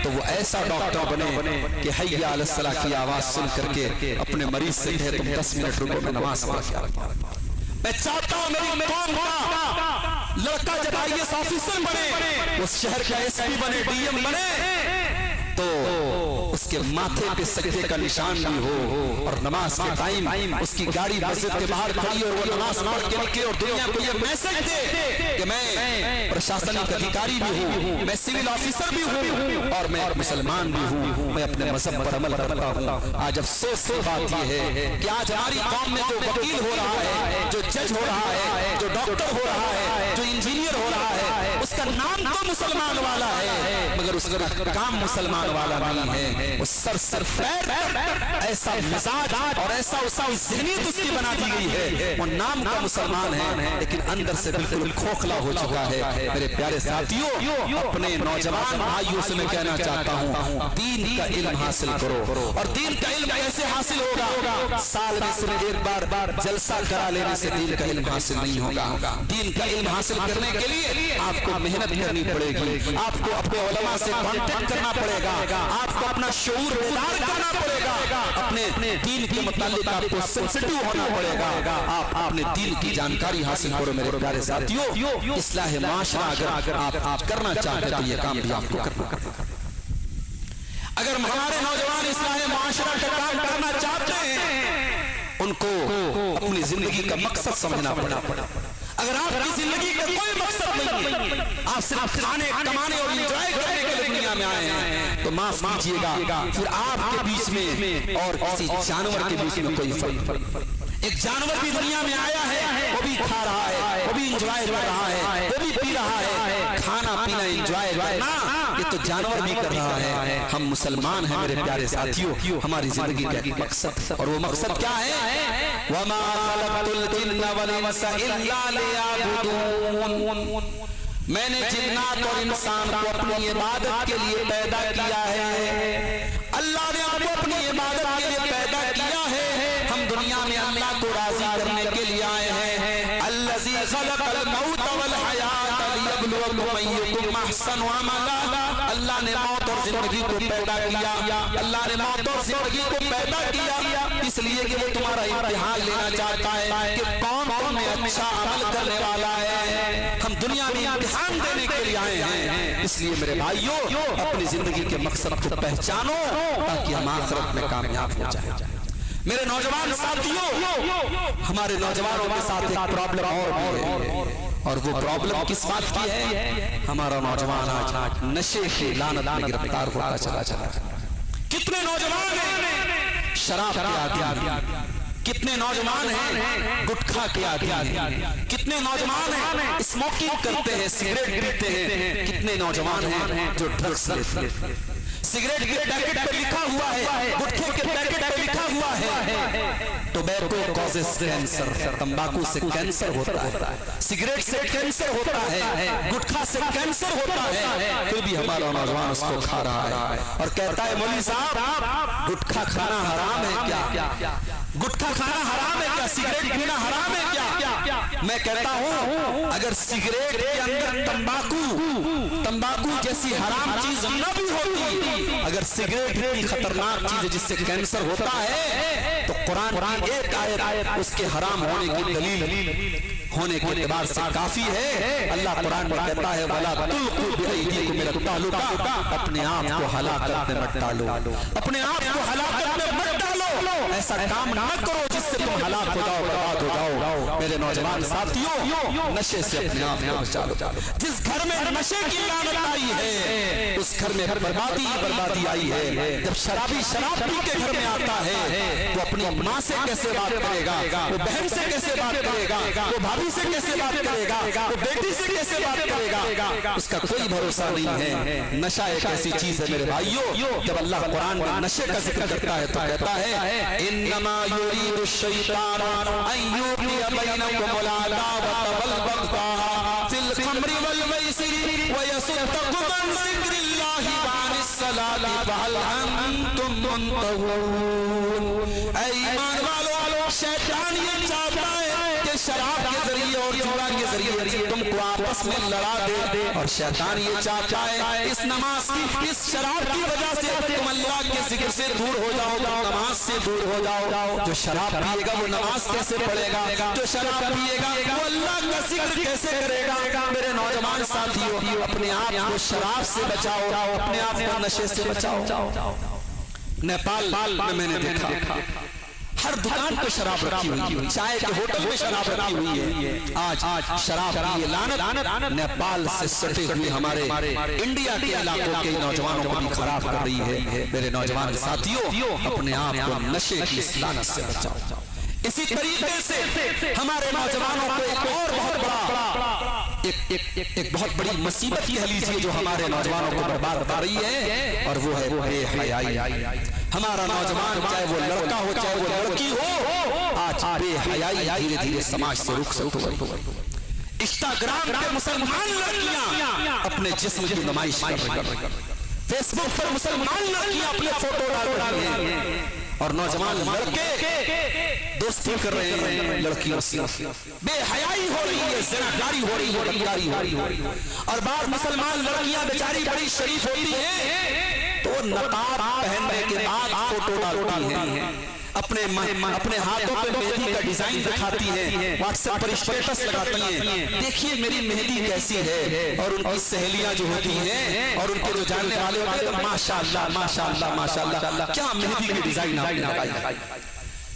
तो वो ऐसा डॉक्टर बने कि हय्या अलस सलाह की आवाज सुन करके अपने मरीज से कहे तुम 10 मिनट रुको, मैं नमाज पढ़ के आता हूं। मैं चाहता हूं मेरी कौम का लड़का जब IAS ऑफिसर बने, उस शहर का SP बने, DM बने, तो उसके माथे पे सजदे का निशान भी हो, और नमाज के टाइम उसकी गाड़ी मस्जिद के बाहर खड़ी और वो नमाज पढ़ के निकले और दुनिया को ये मैसेज दे कि मैं प्रशासनिक अधिकारी भी हूँ, मैं सिविल ऑफिसर भी हूँ, और मैं मुसलमान भी हूँ, मैं अपने मजहब पर अमल करता हूँ। आज अफसोस की बात यह है कि आज हमारी कौम में जो वकील हो रहा है, जो जज हो रहा है, जो डॉक्टर हो रहा है, जो इंजीनियर हो रहा है, उसका नाम तो मुसलमान वाला है, मगर उसका काम मुसलमान वाला नहीं है। वो सर पैर ऐसा मिजाज और ऐसा उसकी ज़हनियत उसकी बना दी गई है, वो नाम का मुसलमान है लेकिन अंदर से बिल्कुल खोखला हो चुका है। मेरे प्यारे साथियों, अपने नौजवान भाइयों से मैं कहना चाहता हूँ, दीन का इल्म हासिल करो। और दीन का इल्म कैसे हासिल होगा? साल में सिर्फ एक बार जलसा करा लेने से दीन का इल्म हासिल नहीं होगा। दीन का इल्म हासिल करने के लिए आपको मेहनत करनी पड़ेगी, आपको अपने उलमा से कांटेक्ट करना पड़ेगा, आपको अपना शऊर बेदार करना पड़ेगा, अपने दीन के मुतालिक आपको सेंसिटिव होना पड़ेगा, आप अपने दीन की जानकारी हासिल करो। मेरे प्यारे साथियों, इस्लाह माशरा अगर आप करना चाहते तो ये काम भी आपको करना पड़ेगा। अगर हमारे नौजवान इस्लाह माशरा का काम करना चाहते हैं, उनको अपनी जिंदगी का मकसद समझना पड़ेगा। अगर आपकी जिंदगी का कोई मकसद नहीं है, आप सिर्फ खाने, कमाने और एंजॉय करने के लिए दुनिया में आए हैं, तो माफ कीजिएगा, फिर आपके बीच में और किसी जानवर के बीच में कोई फर्क नहीं। एक जानवर भी दुनिया में आया है, वो भी खा रहा है, वो भी एंजॉय कर रहा है, वो भी पी रहा है। खाना पीना एंजॉय करना ये तो जानवर भी कर रहा है। हम मुसलमान हैं मेरे प्यारे साथियों, हमारी जिंदगी का एक मकसद, और वो मकसद क्या है? वमा खलक़तुल जिन्ना वल इंसा इल्ला लियअबुदून, मैंने जिन्नात और इंसान को अपनी इबादत के लिए पैदा किया है। अल्लाह ने आपको अपनी इबादत के लिए पैदा किया है। हम दुनिया में अल्लाह को राज़ी अहसन अमला, अल्लाह ने मौत और जिंदगी को पैदा किया, अल्लाह ने मौत और जिंदगी को पैदा किया इसलिए कि वो तुम्हारा इम्तिहान लेना चाहता है कि कौन कौन में अच्छा अमल करने वाला है। हम दुनिया में इम्तिहान देने के लिए आए हैं, इसलिए मेरे भाइयों अपनी जिंदगी के मकसद को पहचानो ताकि हम आखिरत में कामयाब हो जाए। मेरे नौजवान साथियों, हमारे नौजवानों के साथ एक प्रॉब्लम और है, और वो प्रॉब्लम किस बात की है? हमारा नौजवान आज नशे की लानत में गिरफ्तार होता चला जा रहा है। कितने नौजवान हैं शराब के आदी, कितने नौजवान हैं गुटखा के आदी हैं, कितने नौजवान हैं स्मोकिंग करते हैं, सिगरेट पीते हैं, कितने नौजवान हैं जो ड्रग्स लेते हैं। सिगरेट के पैकेट पे लिखा हुआ है, गुटखे के पैकेट पे लिखा हुआ है टोबैको कॉजेस कैंसर, तंबाकू से कैंसर होता है, सिगरेट से कैंसर होता है, गुटखा से कैंसर होता है, फिर भी हमारा नौजवान उसको खा रहा है और कहता है मौलवी साहब गुटखा खाना हराम है क्या? गुटखा खाना हराम है क्या? सिगरेट पीना हराम है क्या? मैं कहता हूं अगर सिगरेट के अंदर तंबाकू जैसी हराम चीज न भी होती, अगर सिगरेट इतनी खतरनाक चीज है जिससे कैंसर होता है तो कुरान की एक आयत उसके हराम होने की दलील होने के एतबार से काफी है। अल्लाह कुरान में कहता है वला तुल्कू बिअयदीकुम मिनत तहलुका, अपने आप को हलाकत में मत डालो, अपने आप को हलाकत में मत डालो, ऐसा काम न करो जिससे तुम हलाक हो जाओ, बर्बाद हो जाओ। मेरे नौजवान साथियों, नशे से अपने आप को बचा लो। जिस घर में नशे की लानत आई है उस घर में बर्बादी आई है। जब शराबी शराब पी के घर में आता है वो अपनी माँ से कैसे बात करेगा, वो बहन से कैसे बात करेगा, वो भाभी से कैसे बात करेगा, वो बेटी से कैसे बात करेगा, उसका कोई भरोसा नहीं है। नशा एक ऐसी चीज है मेरे भाइयों, जब अल्लाह कुरान में नशे का जिक्र करता है तो कहता है इन्नमा युरीदु शैतान अन युक़िया बैनकुमुल अदावत वल बग़्दा फिल खम्रि वल मैसिरि व यसुद्दकुम अन ज़िक्रिल्लाहि व अनिस सलाति फहल अंतुम मुंतहून। ऐ ईमान वालों, शैतान ये चाहता है कि शराब के जरिए और जुआ के जरिए तुमको आपस में लड़ा दे, और शैतान ये चाहता है इस नमाज की, इस शराब की वजह से तुम अल्लाह के जिक्र से दूर हो जाओ, नमाज से दूर हो जाओ। जो शराब पिएगा वो नमाज कैसे पढ़ेगा, जो शराब पिएगा वो अल्लाह का जिक्र कैसे करेगा। मेरे नौजवान साथियों, अपने आप को शराब से बचाओ, अपने आप को नशे से बचाओ। नेपाल में मैंने देखा हर दुकान पे शराब रखी हुई है, चाय के होटल में शराब रखी हुई है। आज शराब की लानत नेपाल से सटे हुए हमारे इंडिया के इलाकों के नौजवानों को भी खराब कर रही है। मेरे नौजवान साथियों, अपने आप को नशे की इस लानत से बचाओ। इसी तरीके से हमारे नौजवानों को एक और बहुत बड़ी मुसीबत कह लीजिए जो हमारे नौजवानों को बर्बाद कर रही है, और वो है बेहयाई। हमारा नौजवान चाहे वो लड़का हो चाहे वो लड़की हो, आज बेहयाई धीरे धीरे समाज से रुख सकती है। इंस्टाग्राम पे मुसलमान लड़कियां अपने जिस्म की नुमाइश कर रही हैं, फेसबुक पर मुसलमान लड़कियां अपने फोटो डाल रही हैं, और नौजवान लड़के दोस्ती कर रहे हैं लड़कियों से। बेहयाई हो रही है, ज़िनाकारी हो रही है, बदकारी हो रही है। और बाद मुसलमान लड़कियां बेचारी बड़ी शरीफ होती हैं तो नकाब पहनने के बाद फोटो डालती हैं, अपने हाथों पे मेहंदी का डिजाइन दिखाती हैं, व्हाट्सएप पर स्टेटस लगाती हैं, देखिए मेरी मेहंदी कैसी है। और उनकी सहेलियां जो होती हैं और उनके जो जानने वाले होते हैं, माशाअल्लाह माशाअल्लाह माशाअल्लाह क्या मेहंदी की डिजाइन आपने लगाई।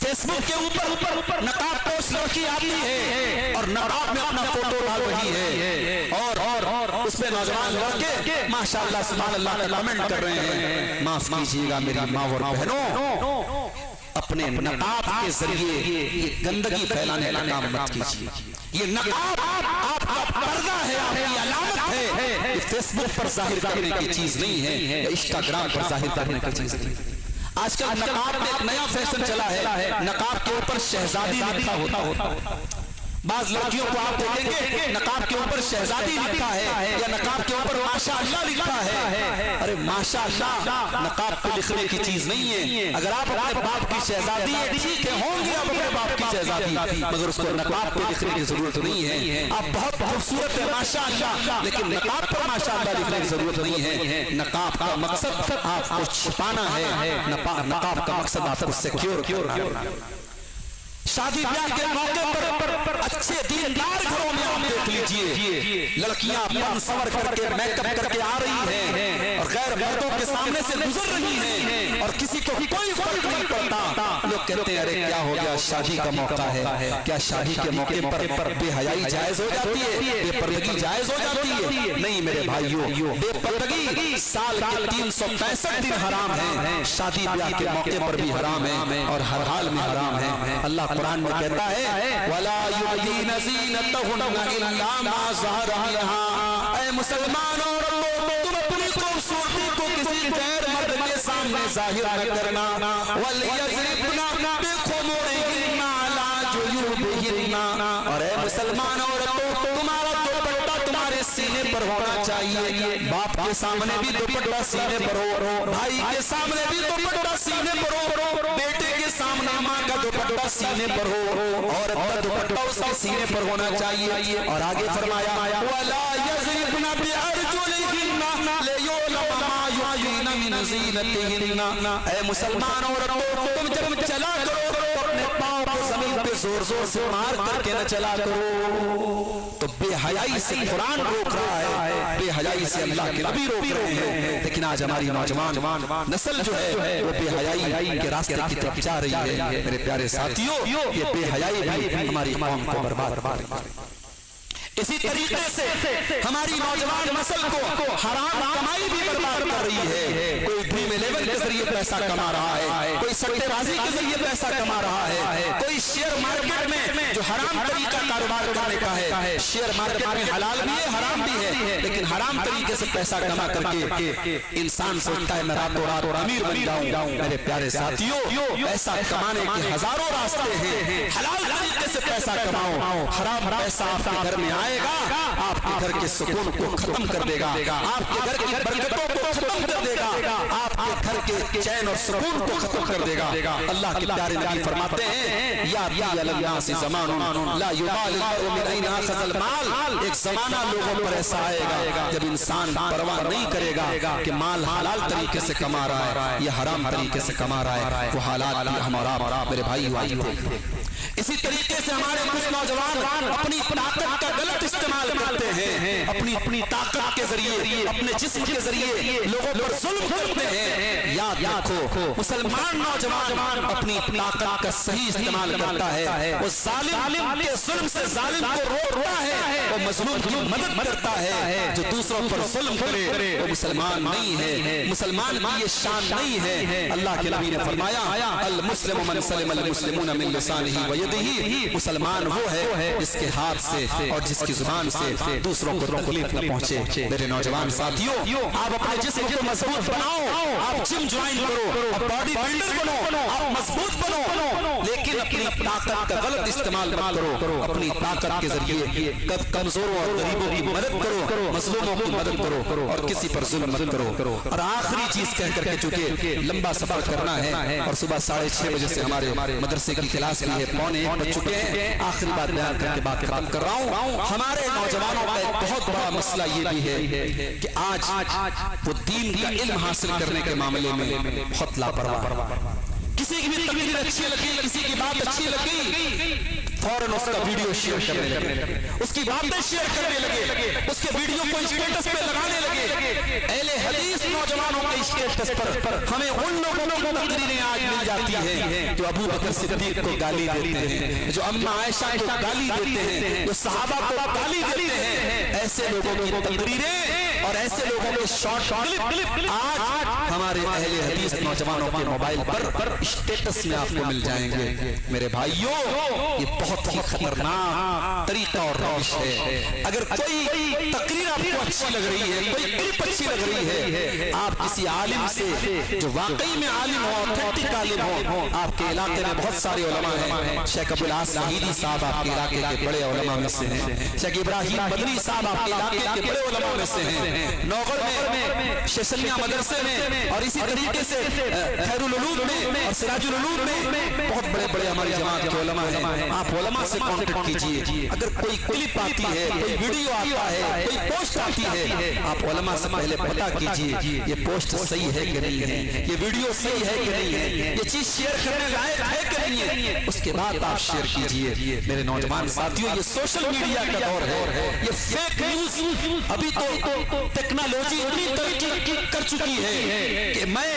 फेसबुक के ऊपर नकाब पोस्ट लड़की आती है और नकाब में अपना फोटो डाल रही है, और उसमें नौजवान लड़के माशाअल्लाह सुभान अल्लाह का कमेंट कर रहे हैं। माफ कीजिएगा मेरी माँ और बहनों, अपने नकाब के जरिए ये गंदगी फैलाने का काम मत कीजिए। ये नकाब आपका पर्दा है, आपकी अलामत है। ये फेसबुक पर जाहिर करने की चीज नहीं है, इंस्टाग्राम पर जाहिर करने की चीज नहीं। आजकल नकाब में एक नया फैशन चला है, नकाब के ऊपर शहजादी लिखा होता। बाज लड़कियों को आप देखेंगे नकाब के ऊपर शहजादी लिखा है या नकाब के ऊपर माशाअल्लाह लिखा है। अरे माशाअल्लाह नकाब पे लिखने की चीज नहीं है। अगर आप अपने बाप की शहजादी है, ठीक है, होंगे आप अपने बाप की शहजादी, मगर उसको नकाब पे लिखने की जरूरत नहीं है। आप बहुत खूबसूरत है माशाअल्लाह, लेकिन नकाब पर माशाअल्लाह लिखने की जरूरत नहीं है। नकाब का मकसद आपको छिपाना है, नकाब का मकसद आपको सिक्योर करना। शादी ब्याह के मौके पर अच्छे दीनदार घरों में आप देख लीजिए लड़कियां बन सवर करके मेकअप करके आ रही हैं और गैर मर्दों के सामने से गुजर रही हैं और किसी को कोई फर्क नहीं पड़ता। लोग कहते हैं अरे क्या हो गया, शादी का मौका है, क्या शादी के मौके पर बेहयाई जायज हो जाती है, बेपर्दगी जायज हो जाती है? नहीं मेरे भाइयों, बेपर्दगी साल के 365 दिन हराम है, शादी ब्याह के मौके पर भी हराम है और हर हाल में हराम है। अल्लाह कुरान में कहता है वला युबदीना ज़ीनतहुन्ना इल्ला मा ज़हरा मिन्हा। ऐ मुसलमानों, तुम अपनी खूबसूरती को किसी गैर मर्द के सामने जाहिर न करना। वलयज़रिबना बिखुमुरिहिन्ना अला जुयूबिहिन्ना। और ऐ मुसलमानों, तुम्हारा दुपट्टा तुम्हारे सीने पर होना चाहिए। बाप के सामने भी दुपट्टा सीने पर हो, भाई के सामने भी दुपट्टा सीने पर हो, बेटे के सामने माँ का दुपट्टा सीने पर हो, औरत का दुपट्टा उसके सीने पर होना चाहिए। और आगे फरमाया वला यज़रिबना बिअरजुलिहिन्ना लियु'लम मा यु'यिना मिन ज़ीनतिहिन्ना। ऐ मुसलमान औरतों, तुम जब चला करो तो अपने पाँव को जमीन पे जोर जोर से मार करके न चला करो। तो बेहयाई से कुरान रोक रहा है, बेहयाई से अल्लाह के नबी रोक रहे हैं। लेकिन आज हमारी नौजवान नस्ल जो है वो बेहयाई के रास्ते की तरफ जा रही है। मेरे प्यारे साथियों, ये बेहयाई भी हमारी कौम को बर्बाद कर रही है। इसी तरीके से हमारी नौजवान नस्ल को हराम कमाई भी बर्बाद कर रही है। कोई ड्रीम 11 के जरिए पैसा कमा रहा है, कोई सट्टेबाजी के जरिए पैसा कमा रहा है, कोई शेयर मार्केट में जो हराम तरीका कारोबार करने का है। शेयर मार्केट में हलाल भी है, हराम भी है, लेकिन हराम तरीके से पैसा कमा करके इंसान सोचता है मैं रातों रात अमीर बन जाऊं। मेरे प्यारे साथियों, पैसा कमाने के हजारों रास्ते हैं। हलाल तरीके से पैसा कमाओ। हराम पैसा आपके घर में आएगा, आपके घर के सुकून को खत्म कर देगा, आपके घर की बरकतों को खत्म कर देगा, आपके घर के चैन और सुकून को खत्म कर देगा। अल्लाह के प्यारे नबी फरमाते हैं या अलन्नासी ज़मानुन ला युबाल अलमरउ मिन ऐन अख़ज़ल माल। एक जमाना लोगों पर ऐसा आएगा जब इंसान परवाह नहीं करेगा कि माल हलाल तरीके से कमा रहा है या हराम तरीके से कमा रहा है। वो हालात भी हमारा मेरे भाई इसी तरीके से हमारे कुछ नौजवान अपनी ताकत का गलत इस्तेमाल करते हैं, अपनी ताकत के जरिए, अपने जिस्म के जरिए लोगों पर जुल्म करते हैं। याद रखो, मुसलमान नौजवान अपनी ताकत का सही इस्तेमाल करता है। वो जालिम के जुल्म से जालिम को रोकता है, वो मजलूम की मदद करता है। जो दूसरों पर जुल्म करे वो मुसलमान नहीं है, मुसलमान की ये शान नहीं है। अल्लाह के नबी ने फरमाया अल मुस्लिमु मन सलिम अल मुस्लिमून मिन लिसानिही व यदिही। मुसलमान वो है जिसके हाथ से और जिसकी जुबान से दूसरों को तकलीफ न पहुंचे। मेरे नौजवान साथियों, आप अपने जिस्म को मजबूत बनाओ, आप जिम ज्वाइन करो, आप बॉडी बिल्डर बनो, आप मजबूत बनो, लेकिन अपनी ताकत का गलत इस्तेमाल मत करो। अपनी ताकत के जरिए कमजोरों और गरीबों की मदद करो, मजलूमों की मदद करो और किसी पर जुल्म मत करो। और आखिरी चीज कह करके, चूंकि लंबा सफर करना है और सुबह 6:30 बजे से हमारे मदरसे की क्लास भी है, 9:45 बज चुके हैं। आखिरी बात बयान करके बात खत्म कर रहा हूँ। हमारे नौजवानों का एक बहुत बड़ा मसला ये भी है कि आज वो दीन का इल्म हासिल करने के मामले में बहुत लापरवाह। किसी की भी तकरीर अच्छी लगी, किसी की बात अच्छी लगी, फौरन उसका वीडियो शेयर करने लगे, उसकी बातें शेयर करने लगे, उसके वीडियो को स्टेटस पे लगाने लगे। अहले हदीस नौजवानों के स्टेटस पर हमें उन लोगों की तकरीरें आज मिल जाती हैं जो अबू बकर सिद्दीक को गाली देते हैं, जो अम्मा आयशा को गाली देते हैं, जो सहाबा को गाली देते हैं। ऐसे लोगों की तकरीरें और ऐसे लोगों के शॉर्ट क्लिप आज हमारे अहले हदीस नौजवानों के मोबाइल पर स्टेटस में आपको मिल जाएंगे। मेरे भाइयों, ये बहुत बहुत ही खतरनाक तरीका और रविश है। अगर कोई तकरीर आपको अच्छी लग रही है, कोई क्लिप अच्छी लग रही है, आप किसी आलिम से जो वाकई में आलिम हो, ऑथेंटिक आलिम हो, आपके इलाके में बहुत सारे उलमा हैं। शेख अब्दुल आस लाहिदी साहब आपके इलाके के बड़े उलमा में से हैं। शेख इब्राहिम बदरी साहब आपके इलाके के बड़े उलमा में से हैं। नौगढ़ में शेसलिया मदरसे में और इसी तरीके से खैरुल उलूम में और सिराजुल उलूम में बहुत बड़े बड़े हमारी जमात के उलमा हैं। आप उलमा से कांटेक्ट कीजिए। अगर कोई क्लिप आती है, कोई वीडियो आता है, कोई पोस्ट आती है, आप उलमा से पहले पता कीजिए ये पोस्ट सही है कि नहीं है, ये वीडियो सही है कि नहीं है, ये चीज शेयर करने लायक है कि नहीं है, उसके बाद आप शेयर कीजिए। मेरे नौजवान साथियों, ये सोशल मीडिया का दौर है, ये फेक न्यूज अभी तो टेक्नोलॉजी इतनी तरक्की कर चुकी है कि मैं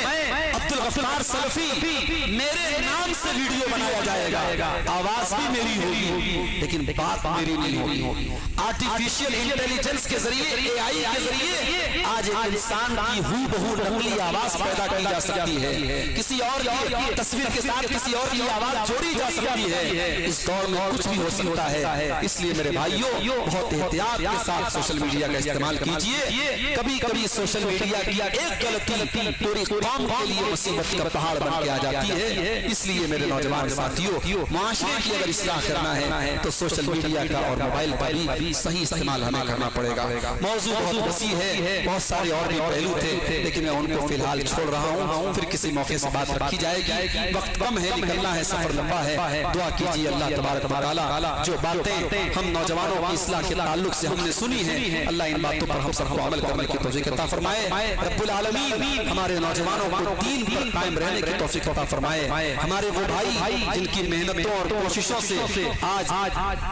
अब्दुल गफ्फार सलफी मेरे नाम से वीडियो बनाया जाएगा, आवाज भी मेरी होगी लेकिन बात मेरी नहीं होगी। आर्टिफिशियल इंटेलिजेंस के जरिए, एआई के जरिए आज एक इंसान की हूबहू नकली आवाज पैदा की जा सकती है। किसी और की तस्वीर के साथ किसी और की आवाज जोड़ी जा सकती है। इस दौर में कुछ भी हो सकता है। इसलिए मेरे भाइयों, बहुत एहतियात के साथ सोशल मीडिया का इस्तेमाल कीजिए। कभी कभी सोशल मीडिया की एक गलती पूरी कौम के लिए मुसीबत का पहाड़ बन के आ जाती है। इसलिए मेरे नौजवान साथियों, माशरे की अगर इस्लाह करना है तो सोशल मीडिया का और मोबाइल का भी सही इस्तेमाल हमें करना पड़ेगा। मौजू बहुत वसी है, बहुत सारे और भी पहलू थे, लेकिन मैं उनको फिलहाल छोड़ रहा हूँ। फिर किसी मौके से बात रखी जाएगी। वक्त कम है, निकलना है, सफर लंबा है। दुआ कीजिए अल्लाह तबारक व तआला जो बातें हम नौजवानों की इस्लाह के ताल्लुक से हमने सुनी है, अल्लाह इन बातों पर हम सबको अमल करने की तौफीक अता फरमाए। रब्बुल आलमीन हमारे नौजवानों को दीन पर कायम रहने की तौफीक अता फरमाए। हमारे वो भाई जिनकी मेहनतों और कोशिशों से आज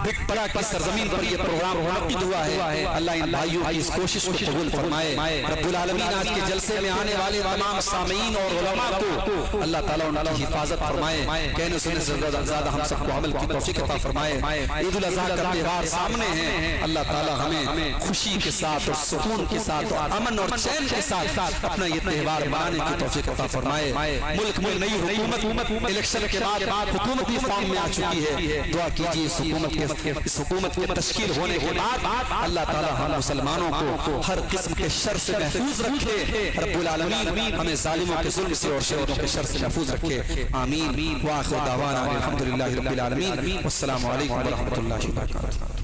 भिटपरा की सरजमीन पर यह प्रोग्राम मुनक्किद हुआ है, अल्लाह इन भाइयों की इस कोशिश को कबूल फरमाए। रब्बुल आलमीन आज के जलसे में आने वाले तमाम सामीन और उलमा को अल्लाह ताला उनकी हिफाजत फरमाए। कहने सुनने से ज्यादा हम सबको अमल की तौफीक अता फरमाए। ईद उल अज़हा का त्योहार सामने है, अल्लाह ताला हमें खुशी के साथ और सुकून के साथ और अमन और चैन के साथ अपना ये त्योहार मनाने की तौफीक अता फरमाए। मुल्क में नई हुकूमत इलेक्शन के बाद हुकूमती फॉर्म में आ चुकी है। दुआ कीजिए इस हुकूमत के तश्कील होने के बाद अल्लाह ताला हम मुसलमानों को हर किस्म के शर से महफूज रखे। रब्बुल आलमीन हमें जालिमों के जुल्म से और शरीरों के शर से महफूज रखे। आमीन। व आखिर दावाना अल्हम्दुलिल्लाहि रब्बिल आलमीन। वस्सलामु अलैकुम व रहमतुल्लाहि व बरकातुहू।